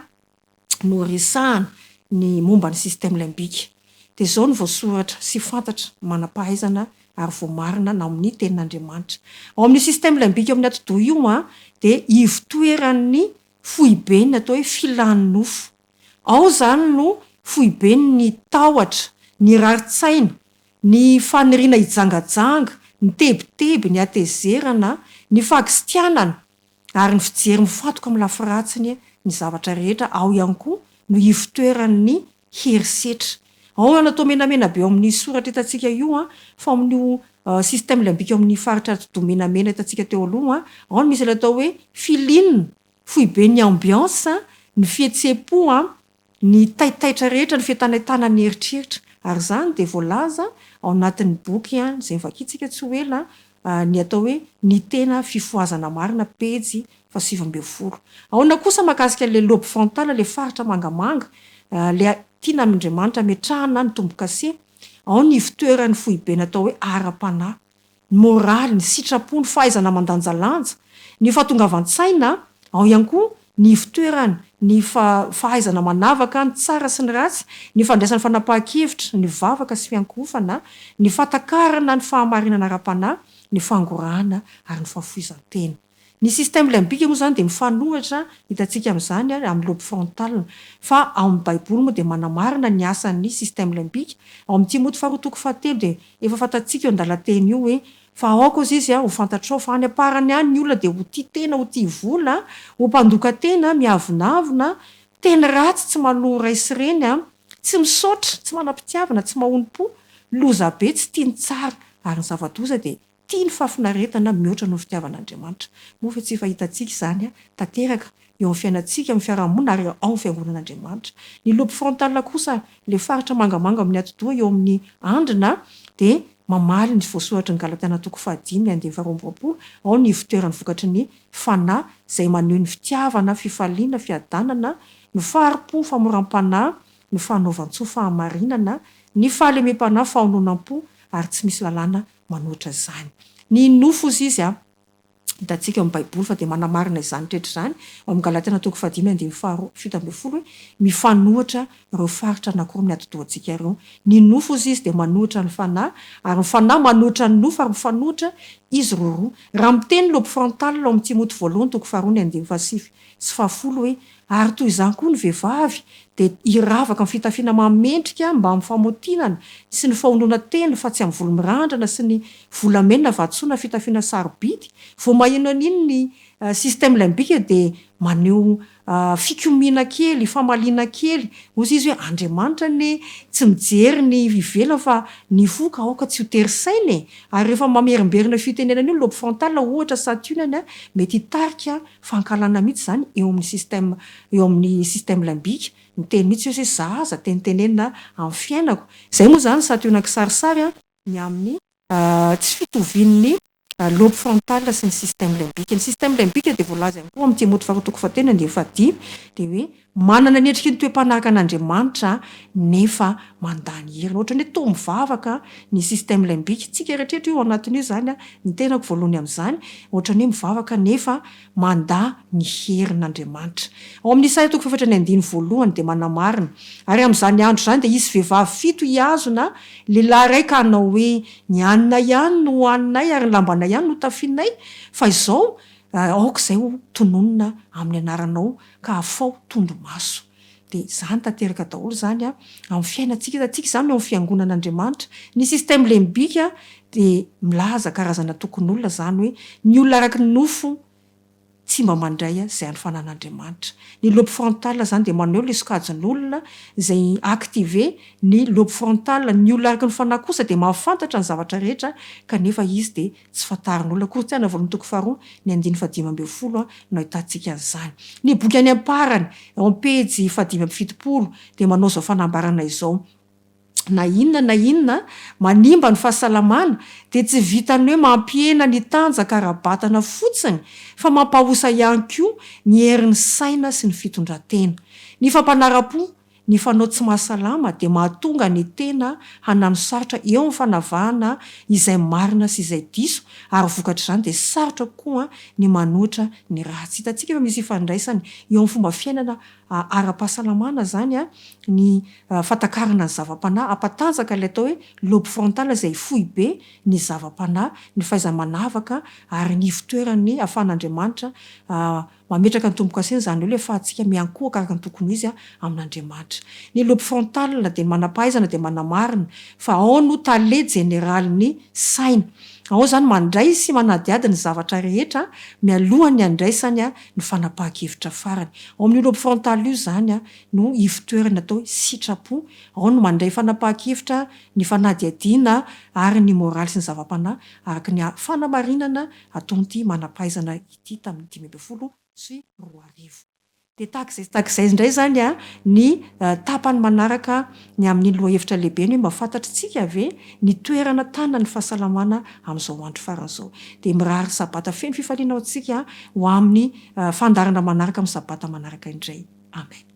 no resahana ny momba ny système limbique? Dia izao no voasoratra sy fantatra manam-pahaizana ary voamarina na amin'ny tenin'Andriamanitra. Ao amin'ny système limbique amin'ny ati-doha io dia ivotoeran'ny fohibeny atao hoe filan'ny nofo. Ao izany no fohibeny tahotra, ny raritsaina, ny faniriana hijangajanga, ny tebiteby, ny atezerana, ny fagisitrianana ary ny fijery mifantoka amin'ny lafiratsiny ny zavatra rehetra. Ao ihany koa no ivotoeran'ny herisetra. Ao natao menamena be ao amin'ny soratra hitantsika io fa amin'ny système limbique amin'ny faritra ati-doha menamena hitantsika teo aloha ao no misy ilay atao hoe filine, fohiben'ny ambiance, ny fihetsepo, ny taitaitra rehetra, ny fientanetana ny eritreritra. Ary izany dia voalaza ao anatin'ny boky izay vakitsika tsy ho ela ny atao hoe ny tena fifoazana marina pejy 720. Ahoana kosa mahakasika le lobe frontal, le faritra mangamanga, le tiana amin'Andriamanitra ametrahana ny tombo-kase. Ao ny ivotoeran'ny fohibeny atao hoe ara-panahy, ny moraly, ny sitrapo, ny fahaizana mandanjalanja, ny fahatongavan-tsaina. Ao ihany koa ny ivotoerany ny fahaizana manavaka ny tsara sy ny ratsy, ny fandraisana fanapahan-kevitra, ny vavaka sy fiankofana, ny fatakarana, ny fahamarinana ara-panahy, ny fangorahana ary ny fahafoizan-tena. Ny système limbique moa izany dia mifanohitra hitantsika amin'izany amin'ny lobe frontal. Fa ao amin'ny Baiboly moa dia manamarina ny asan'ny système limbique. Ao amin'ny Timothée 2:7 dia efa fantatsika eo an-dalateny io hoe fa aoka izy izy ho fantatrao fa any aparany any ny olona dia ho tia tena, ho tia vola, ho mpandoka tena, miavonavona, teny ratsy, tsy maloha ray sy reny, tsy misaotra, tsy manam-pitiavana, tsy mahompo, loza be, tsy tia ny tsara, ary ny zava-doza dia tia ny fahafinaretana mihoatra noho fitiavan'Andriamanitra. Moa fa tsy fahitantsika izany tanteraka eo amin'ny fiainantsika amin'ny fiarahamonina ary ao amin'ny fiangonan'Andriamanitra. Ny lobe frontal kosa, le faritra mangamanga amin'ny ati-doha eo amin'ny andrina, dia mamaly ny voasoratra ny Galatiana 5:5-12. Ao ny ivotoerany vokatry ny fanahy izay maneho ny fitiavana, fifaliana, fiadanana, ny faharipo, famoram-panahy, ny fanaovan-tsoa, fahamarinana, ny fahalemem-panahy, fahononam-po, ary tsy misy lalàna manoatra izany. Ny nofo izy hitantsika amin'ny Baiboly fa dia manamarina izany rehetra izany. Ao amin'ny Galatiana 5:7-12 hoe mifanohitra ireo faritra anankiroa amin'ny ati-dohantsika ireo. Ny nofo izy dia manohitra ny fanahy, ary ny fanahy manohitra ny nofo, ary mifanohitra izy roa. Raha miteny lobe frontal ao amin'ny Timothée 2:2-10 hoe ary toy izany koa ny vehivavy dia hiravaka amin'ny fitafiana mamendrika mba amin'ny famotinana sy ny fahonoana tena fa tsy amin'ny volo mirandrana sy ny volamena vatsoana fitafiana sarobidy. Vao maheno an'iny ny système limbique dia maneho fikomiana kely, famaliana kely. Ozy izy hoe Andriamanitra ny tsy mijery ny ivela fa ny voka aoka tsy ho tery sainy. Ary rehefa mamerimberina fitenenana io lobe frontal ohatra Saturne mety hitarika fankalana mihitsy izany eo amin'ny système limbique. Ny teny mihitsy hoe zaza tenitenenina amin'ny fiainako. Izay moa izany Saturne kisarisary ny amin'ny tsy fitovian'ny lobe frontal sy ny système limbique. Ny système limbique dia voalaza ihany koa amin'ny Timothée 2:10 dia hoe manana ny endriky ny toe-panahaka an'Andriamanitra nefa mandany herina ohatra ny hoe toa mivavaka ny système limbika tsika rehetrarehetra io anatin'io zany a ny tenako voalohany amin'izany ohatra ny hoe mivavaka nefa manda ny herin'Andriamanitra. Ao amin'ny Isaia 4:1 dia manamarina ary amin'izany andro zany dia isy vehivavy 7 hiazona lehilahy ray ka hanao hoe ny anina ihany no hoaninay ary ny lambana ihany no tafinay fa izao aoka izay ho tononona amin'ny anaranao ka afao tondro maso. Dia zany tanteraka daholo zany a amin'ny fiainantsika izany no amin'ny fiangonan'Andriamanitra. Ny système limbika dia milaza karazana tokon'olona zany hoe ny olona araky ny nofo tsy mba mandray izay anofanan'Andriamanitra. Ny lobe frontal zany dia maneho ilay sokajin'olona izay activé ny lobe frontal. Ny olona araky ny fanahy kosa dia mahafantatra ny zavatra rehetra kanefa izy dia tsy fantarin'olona. Korinthiana voalohany toko 2 ny 5:5 no ahitantsika an'izany. Ny boky any am-parany ao pejy 570 dia manao izao fanambarana izao: na inona manimba ny fahasalamana dia tsy vitany hoe mampihena ny tanjaka ara-batana fotsiny fa mampahosa ihany koa ny herin'ny saina sy ny fitondran-tena. Ny fampanara-po, ny fanao tsy mahasalama dia mahatonga ny tena hanano sarotra eo amin'ny fanavahana izay marina sy izay diso ary vokatra izany dia sarotra koa ny manoatra ny ratsy. Hitantsika fa misy ifandraisany eo amin'ny fomba fiainana ara-pahasalamana zany a ny fatakarana ny zava-panahy ampatanjaka ilay atao hoe lobe frontal izay fohy be ny zava-panahy, ny fahaizana manavaka ary ny ivon-toerany ahafahan'Andriamanitra mametraka ny tombo-kasena zany hoe ahafahantsika miankohaka araka ny tokony izy amin'Andriamanitra. Ny lobe frontal dia manam-pahaizana dia manamarina fa ao no tale jeneralin'ny saina. Ao zany mandray sy manadiady ny zavatra rehetra mialohan'ny andraisany ny fanapahan-kevitra farany. Ao amin'ny lobe frontal io zany no ivon-toerana atao hoe sitrapo. Ao no mandray fanapahan-kevitra, ny fanadiadiana ary ny moraly sy ny zava-panahy araka ny fanamarinana ataon'ity manam-pahaizana ity tamin'ny 5:12. Dia tahak'izay indray zany ny tapany manaraka ny amin'ny lohahevitra lehibe ny hoe mahafantatra tsika ve ny toerana tanan'ny fahasalamana amin'izao andro farany izao. Dia mirary sabata feno fifaliana ao antsika ho amin'ny fandarana manaraka amin'ny sabata manaraka indray. Amen.